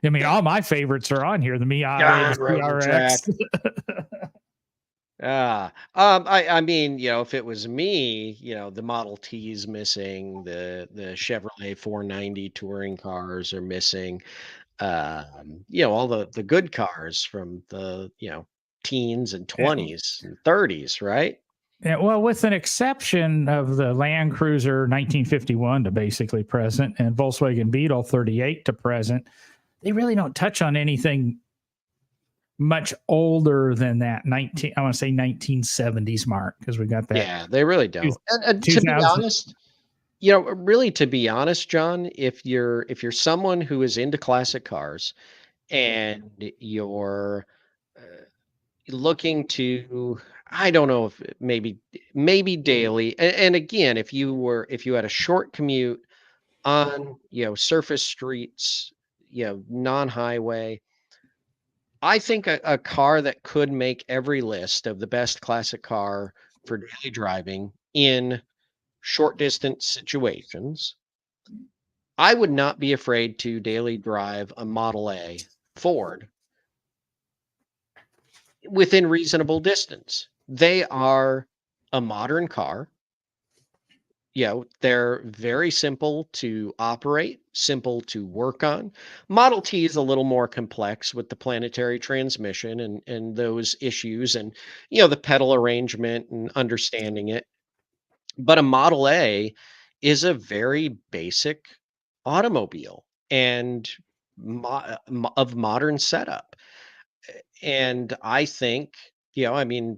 I mean, all my favorites are on here. The Miata, the CRX. I mean, if it was me, the Model T's missing, the Chevrolet 490 touring cars are missing. All the good cars from the, teens and 20s and 30s, right? Yeah, well, with an exception of the Land Cruiser 1951 to basically present and Volkswagen Beetle 38 to present, they really don't touch on anything much older than that. I want to say 1970s mark, because we got that. Yeah, they really don't. And to be honest, Really, to be honest, John, if you're someone who is into classic cars and you're uh, looking to, I don't know if maybe daily, and again, if you had a short commute on surface streets, non-highway, I think a car that could make every list of the best classic car for daily driving in short distance situations, I would not be afraid to daily drive a Model A Ford within reasonable distance. They are a modern car. They're very simple to operate, simple to work on. Model T is a little more complex with the planetary transmission and those issues and the pedal arrangement and understanding it. But a Model A is a very basic automobile and of modern setup. And I think, I mean,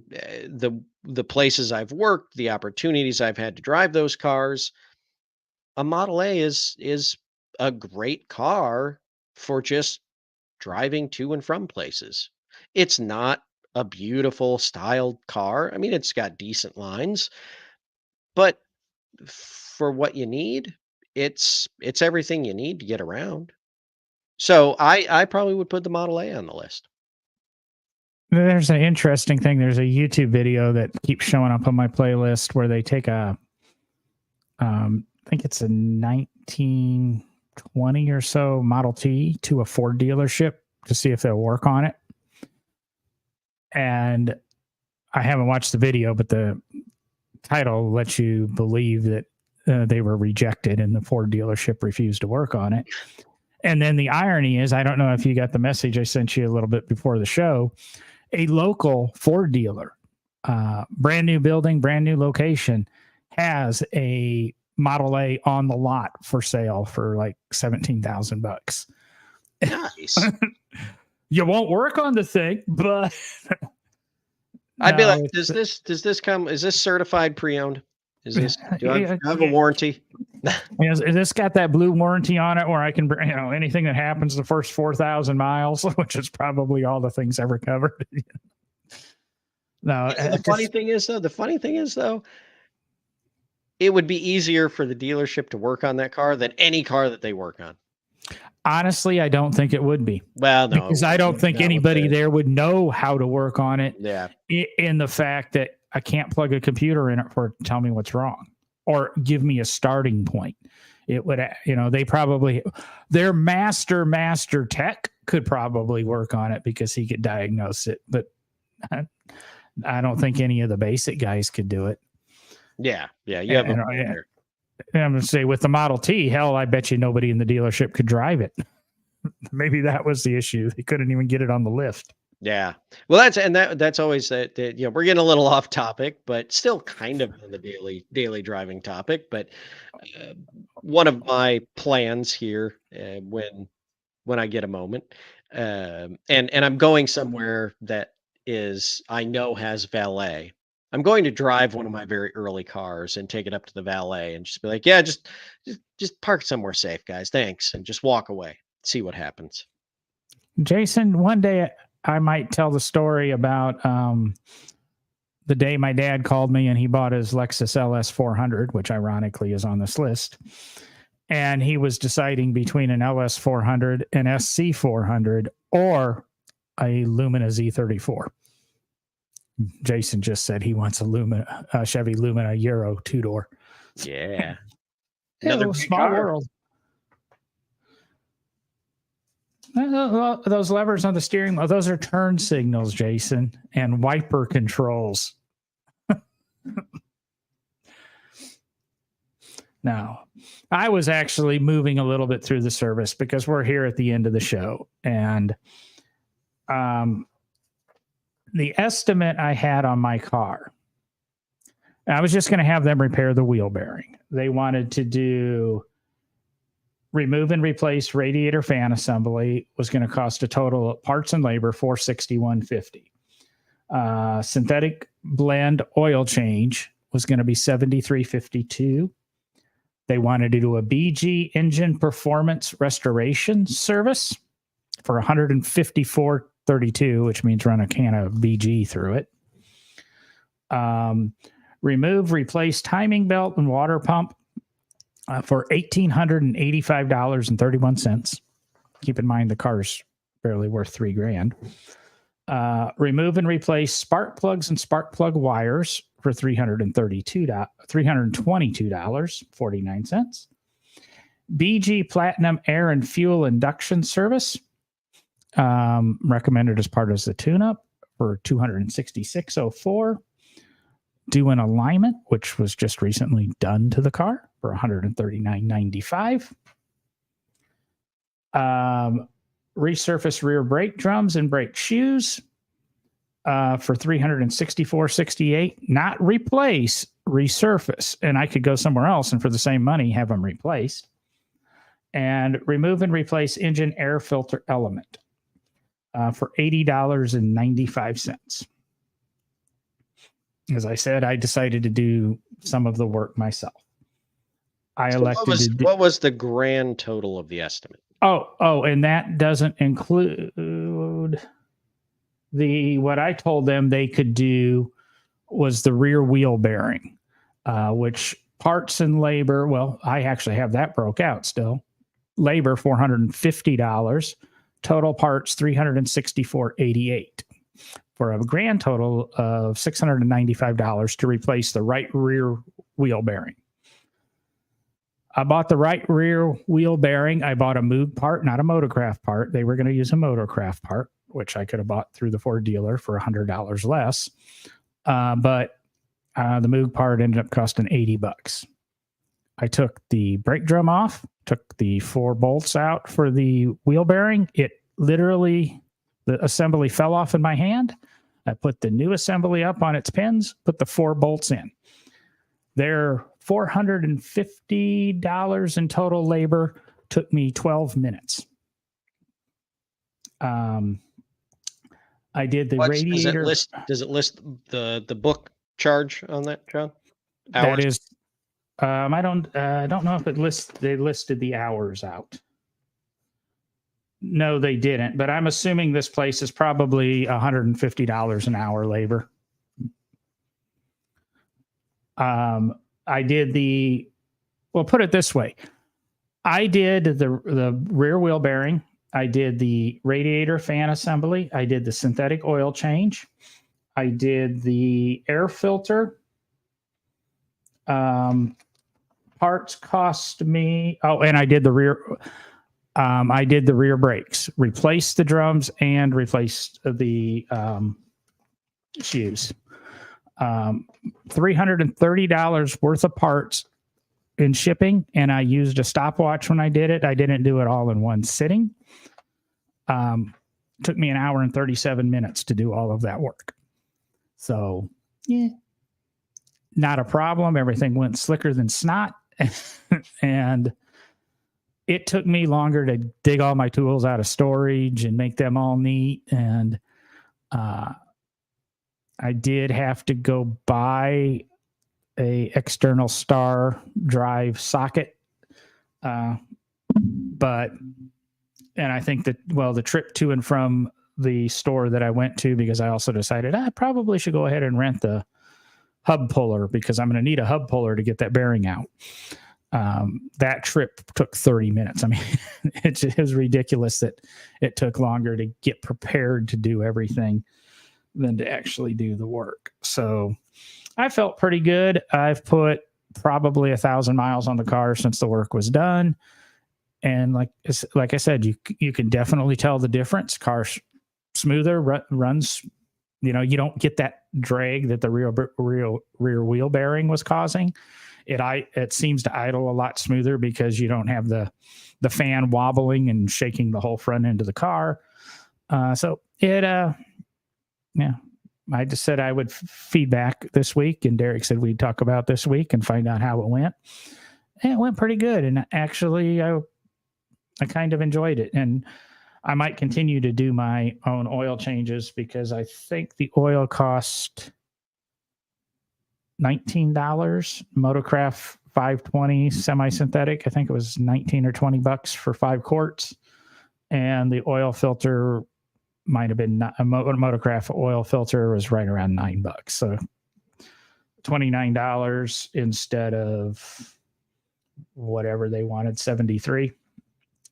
the places I've worked, the opportunities I've had to drive those cars, a Model A is a great car for just driving to and from places. It's not a beautiful styled car. I mean, it's got decent lines, but for what you need, it's everything you need to get around. So I probably would put the Model A on the list. There's an interesting thing. There's a YouTube video that keeps showing up on my playlist where they take I think it's a 1920 or so Model T to a Ford dealership to see if they'll work on it. And I haven't watched the video, but the title lets you believe that they were rejected and the Ford dealership refused to work on it. And then the irony is, I don't know if you got the message I sent you a little bit before the show, a local Ford dealer, brand new building, brand new location, has a Model A on the lot for sale for like $17,000. Nice. You won't work on the thing, but I'd be no, like, does this come? Is this certified pre-owned? Is this? Do I have a warranty? Is this got that blue warranty on it where I can, anything that happens the first 4,000 miles, which is probably all the things ever covered. No, The funny thing is though, it would be easier for the dealership to work on that car than any car that they work on. Honestly, I don't think it would be. Well, no, because I don't think anybody there would know how to work on it. Yeah. In the fact that I can't plug a computer in it for tell me what's wrong or give me a starting point. It would, they probably, their master tech could probably work on it because he could diagnose it. But I don't think any of the basic guys could do it. Yeah. You have I'm going to say with the Model T, hell, I bet you nobody in the dealership could drive it. Maybe that was the issue. They couldn't even get it on the lift. Yeah. Well, that's always that, we're getting a little off topic, but still kind of on the daily driving topic. But one of my plans here, when I get a moment, and I'm going somewhere that I know has valet. I'm going to drive one of my very early cars and take it up to the valet and just be like, yeah, just park somewhere safe, guys. Thanks. And just walk away. See what happens. Jason, one day I might tell the story about the day my dad called me and he bought his Lexus LS 400, which ironically is on this list. And he was deciding between an LS 400, an SC 400, or a Lumina Z34. Jason just said he wants a Chevy Lumina Euro 2-door. Yeah. Another small world. Those levers on the steering wheel, those are turn signals, Jason, and wiper controls. Now, I was actually moving a little bit through the service because we're here at the end of the show. And the estimate I had on my car, I was just going to have them repair the wheel bearing. They wanted to do remove and replace radiator fan assembly, was going to cost a total of parts and labor $461.50. Synthetic blend oil change was going to be $73.52. They wanted to do a BG engine performance restoration service for $154.32, which means run a can of BG through it. Remove, replace timing belt and water pump for $1,885.31. Keep in mind the car's barely worth $3,000. Remove and replace spark plugs and spark plug wires for $322.49. BG Platinum Air and Fuel Induction Service, recommended as part of the tune-up for $266.04. Do an alignment, which was just recently done to the car for $139.95. Resurface rear brake drums and brake shoes for $364.68. Not replace, resurface. And I could go somewhere else and for the same money have them replaced. And remove and replace engine air filter element for $80.95. As I said, I decided to do some of the work myself. What was the grand total of the estimate? Oh, and that doesn't include what I told them they could do was the rear wheel bearing, which parts and labor, well, I actually have that broke out still. Labor, $450. Total parts, $364.88. For a grand total of $695 to replace the right rear wheel bearing. I bought the right rear wheel bearing. I bought a Moog part, not a Motorcraft part. They were going to use a Motorcraft part, which I could have bought through the Ford dealer for $100 less. But the Moog part ended up costing $80. I took the brake drum off, took the 4 bolts out for the wheel bearing. It literally, the assembly fell off in my hand. I put the new assembly up on its pins, put the 4 bolts in. They're $450 in total labor. Took me 12 minutes. I did the radiator. Does it list the book charge on that, John? Hours? That is, I don't know if they listed the hours out. No, they didn't, but I'm assuming this place is probably $150 an hour labor. I did put it this way. I did the rear wheel bearing. I did the radiator fan assembly. I did the synthetic oil change. I did the air filter. Parts cost me, and I did the rear. I did the rear brakes, replaced the drums and replaced the shoes. $330 worth of parts in shipping, and I used a stopwatch when I did it. I didn't do it all in one sitting. Took me an hour and 37 minutes to do all of that work. So, yeah, not a problem. Everything went slicker than snot. And it took me longer to dig all my tools out of storage and make them all neat. And I did have to go buy a external star drive socket. And I think that, the trip to and from the store that I went to, because I also decided I probably should go ahead and rent the hub puller because I'm going to need a hub puller to get that bearing out. That trip took 30 minutes. I mean, it was ridiculous that it took longer to get prepared to do everything than to actually do the work. So I felt pretty good. I've put probably 1,000 miles on the car since the work was done. And like I said, you can definitely tell the difference. Car's smoother, runs, you don't get that drag that the rear wheel bearing was causing. It seems to idle a lot smoother because you don't have the fan wobbling and shaking the whole front end of the car. I just said I would feedback this week, and Derek said we'd talk about this week and find out how it went. And it went pretty good. And actually, I kind of enjoyed it. And I might continue to do my own oil changes because I think the oil cost $19. Motorcraft 520 semi-synthetic. I think it was 19 or $20 for 5 quarts. And the oil filter might have been a Motorcraft oil filter was right around $9. So $29 instead of whatever they wanted, 73.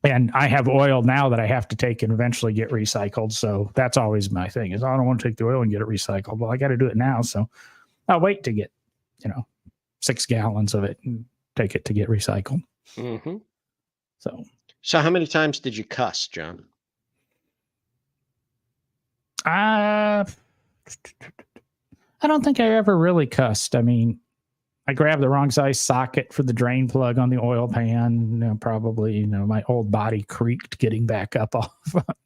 And I have oil now that I have to take and eventually get recycled. So that's always my thing is I don't want to take the oil and get it recycled. Well, I got to do it now. So I'll wait to get, 6 gallons of it and take it to get recycled. Mm-hmm. So how many times did you cuss, John? I don't think I ever really cussed. I mean, I grabbed the wrong size socket for the drain plug on the oil pan. Probably, my old body creaked getting back up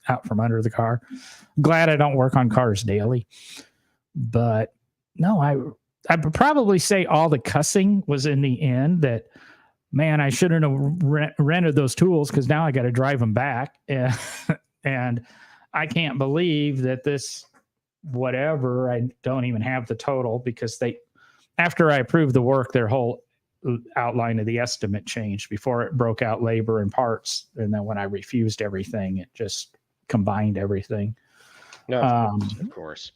out from under the car. Glad I don't work on cars daily. But no, I would probably say all the cussing was in the end that, man, I shouldn't have rented those tools because now I got to drive them back. And I can't believe that this whatever, I don't even have the total because after I approved the work, their whole outline of the estimate changed before it broke out labor and parts. And then when I refused everything, it just combined everything. No, of course.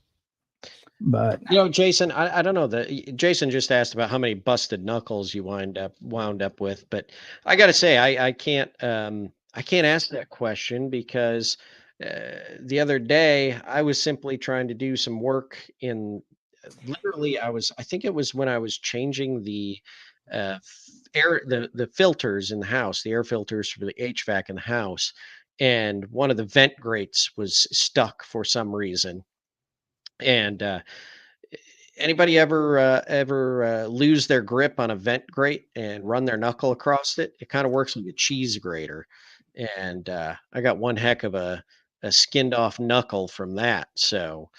But Jason, I don't know Jason just asked about how many busted knuckles you wound up with, but I got to say, I can't ask that question because the other day I was simply trying to do some work literally I think it was when I was changing the the filters in the house, the air filters for the HVAC in the house, and one of the vent grates was stuck for some reason. And anybody ever lose their grip on a vent grate and run their knuckle across it? It kind of works like a cheese grater. And I got one heck of a skinned off knuckle from that. So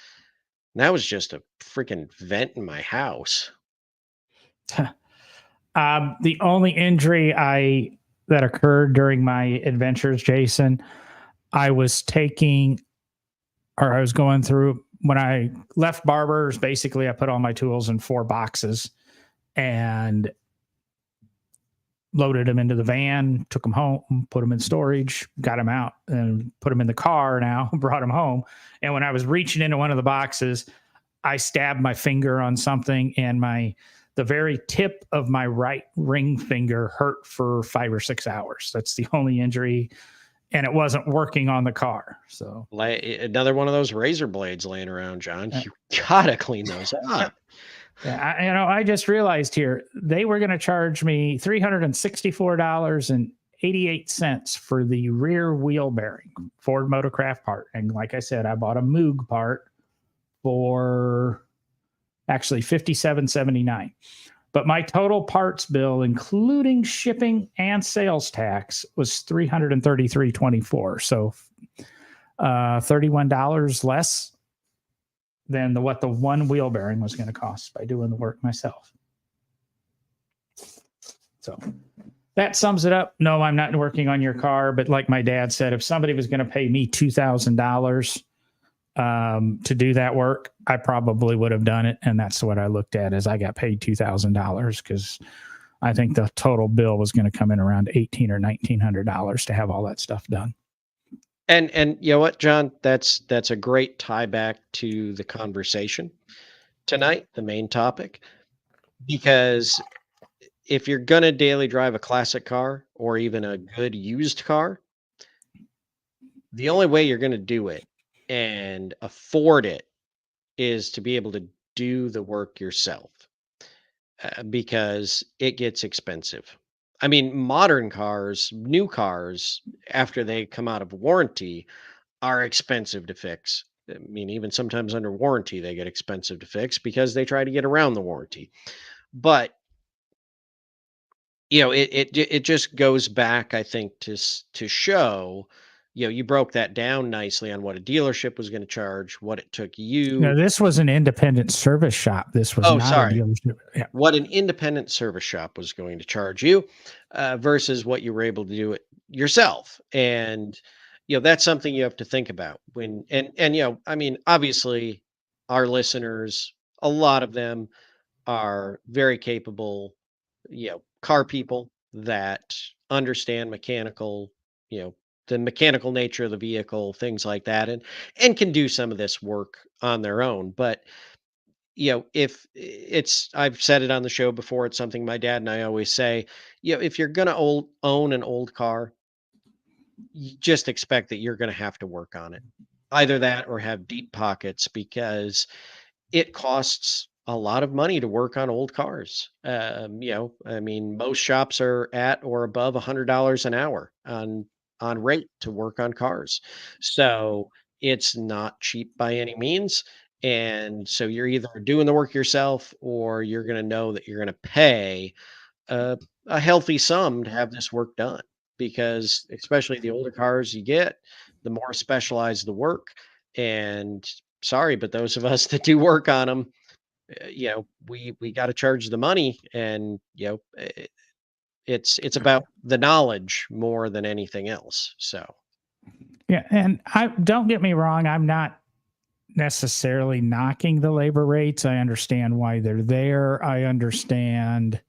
that was just a freaking vent in my house. The only injury that occurred during my adventures, Jason, I was going through when I left Barber's. Basically, I put all my tools in 4 boxes and loaded them into the van, took them home, put them in storage, got them out and put them in the car now, brought them home. And when I was reaching into one of the boxes, I stabbed my finger on something and the very tip of my right ring finger hurt for 5 or 6 hours. That's the only injury. And it wasn't working on the car. So another one of those razor blades laying around, John. You gotta clean those up. Yeah, I just realized here they were going to charge me $364.88 for the rear wheel bearing, Ford Motorcraft part. And like I said, I bought a Moog part for actually $57.79. But my total parts bill, including shipping and sales tax, was $333.24. So $31 less than what the one wheel bearing was going to cost by doing the work myself. So that sums it up. No, I'm not working on your car, but like my dad said, if somebody was going to pay me $2,000 to do that work, I probably would have done it. And that's what I looked at as I got paid $2,000 because I think the total bill was going to come in around $1,800 or $1,900 to have all that stuff done. And you know what, John, that's a great tie back to the conversation tonight, the main topic, because if you're going to daily drive a classic car or even a good used car, the only way you're going to do it and afford it is to be able to do the work yourself, because it gets expensive. I mean, modern cars, new cars, after they come out of warranty, are expensive to fix. I mean, even sometimes under warranty, they get expensive to fix because they try to get around the warranty. But it just goes back, I think, to show. You broke that down nicely on what a dealership was going to charge, what it took you. No, this was an independent service shop. This was not a dealership. Yeah. What an independent service shop was going to charge you versus what you were able to do it yourself. And, that's something you have to think about when, I mean, obviously our listeners, a lot of them are very capable, car people that understand mechanical, you know, the mechanical nature of the vehicle, things like that, and can do some of this work on their own. But if it's, I've said it on the show before, it's something my dad and I always say, if you're gonna own an old car, you just expect that you're gonna have to work on it. Either that or have deep pockets because it costs a lot of money to work on old cars. I mean, most shops are at or above $100 an hour on rate to work on cars. So it's not cheap by any means. And so you're either doing the work yourself or you're going to know that you're going to pay a healthy sum to have this work done. Because especially the older cars you get, the more specialized the work. And sorry, but those of us that do work on them, we got to charge the money, and it's about the knowledge more than anything else. So Yeah, and I don't get me wrong, I'm not necessarily knocking the labor rates. I understand why they're there. I understand,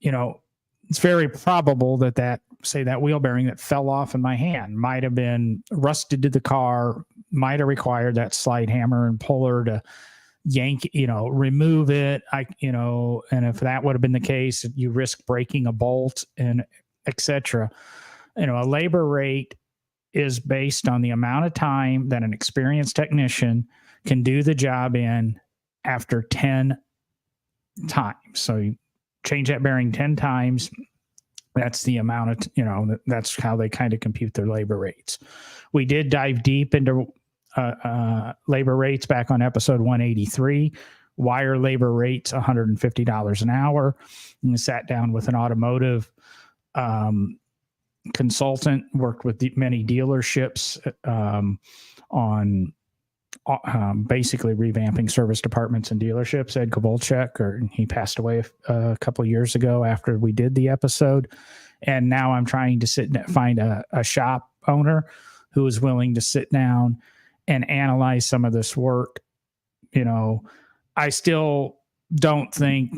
it's very probable that say that wheel bearing that fell off in my hand might have been rusted to the car, might have required that slide hammer and puller to yank, remove it. And if that would have been the case, you risk breaking a bolt and etc. A labor rate is based on the amount of time that an experienced technician can do the job in after 10 times. So you change that bearing 10 times. That's the amount of, that's how they kind of compute their labor rates. We did dive deep into labor rates back on episode 183. Wire labor rates, $150 an hour. And sat down with an automotive consultant, worked with many dealerships on basically revamping service departments and dealerships. Ed Kovalchuk, he passed away a couple of years ago after we did the episode. And now I'm trying to find a shop owner who is willing to sit down and analyze some of this work. I still don't think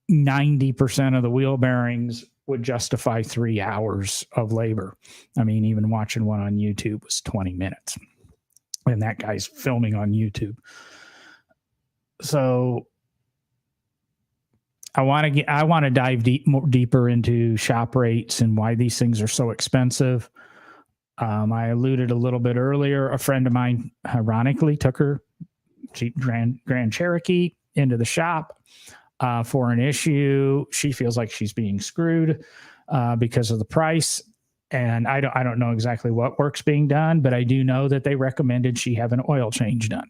90% of the wheel bearings would justify 3 hours of labor. I mean, even watching one on YouTube was 20 minutes. And that guy's filming on YouTube. So I want to dive deeper into shop rates and why these things are so expensive. I alluded a little bit earlier. A friend of mine, ironically, took her Jeep Grand Cherokee into the shop for an issue. She feels like she's being screwed because of the price. And I don't know exactly what work's being done, but I do know that they recommended she have an oil change done.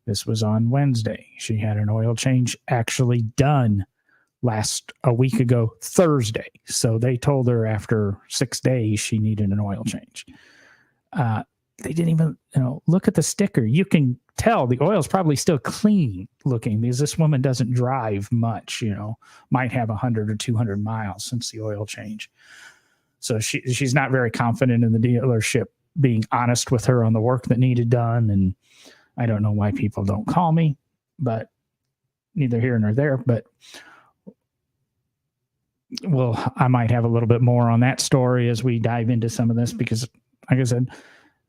This was on Wednesday. She had an oil change actually done a week ago, Thursday. So they told her after 6 days she needed an oil change. They didn't even, look at the sticker. You can tell the oil's probably still clean looking because this woman doesn't drive much, might have 100 or 200 miles since the oil change. So she's not very confident in the dealership being honest with her on the work that needed done. And I don't know why people don't call me, but neither here nor there. But I might have a little bit more on that story as we dive into some of this, because like I said,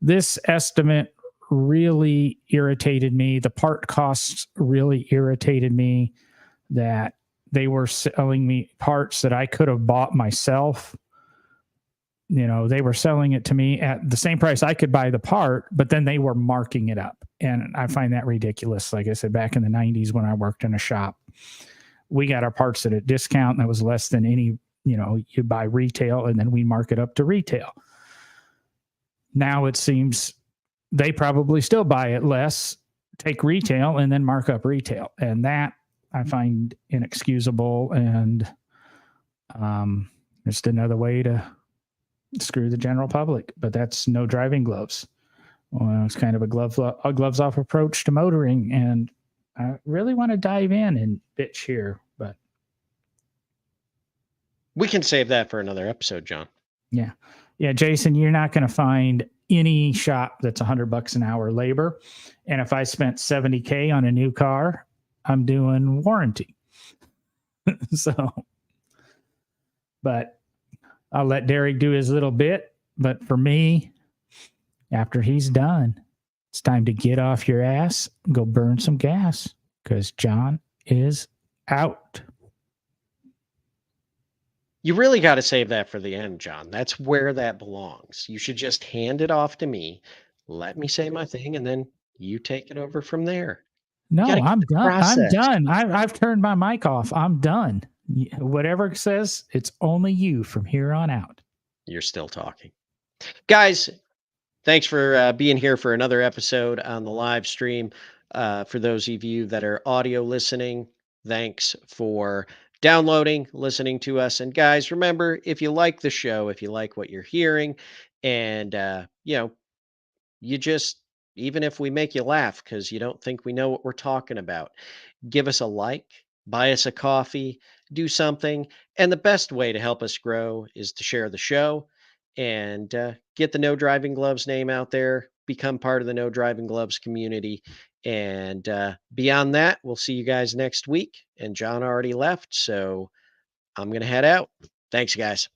this estimate really irritated me. The part costs really irritated me, that they were selling me parts that I could have bought myself. They were selling it to me at the same price I could buy the part, but then they were marking it up. And I find that ridiculous. Like I said, back in the 90s when I worked in a shop, we got our parts at a discount that was less than any, you buy retail, and then we mark it up to retail. Now it seems they probably still buy it less, take retail, and then mark up retail. And that I find inexcusable, and just another way to screw the general public. But that's no driving gloves. Well, it's kind of a gloves off approach to motoring, and I really want to dive in and bitch here, but we can save that for another episode, John. Yeah, Jason, you're not going to find any shop that's $100 an hour labor, and if I spent $70K on a new car, I'm doing warranty. So, but I'll let Derek do his little bit. But for me, after he's done, it's time to get off your ass, go burn some gas, because John is out. You really got to save that for the end, John. That's where that belongs. You should just hand it off to me. Let me say my thing, and then you take it over from there. You got No, to get I'm the done. I'm process. done. I've turned my mic off. I'm done. Whatever it says, it's only you from here on out. You're still talking. Guys, thanks for being here for another episode on the live stream. For those of you that are audio listening, thanks for downloading, listening to us. And guys, remember, if you like the show, if you like what you're hearing, and you just, even if we make you laugh because you don't think we know what we're talking about, give us a like, buy us a coffee, do something. And the best way to help us grow is to share the show and get the No Driving Gloves name out there, become part of the No Driving Gloves community. And beyond that, we'll see you guys next week. And John already left, so I'm going to head out. Thanks, guys.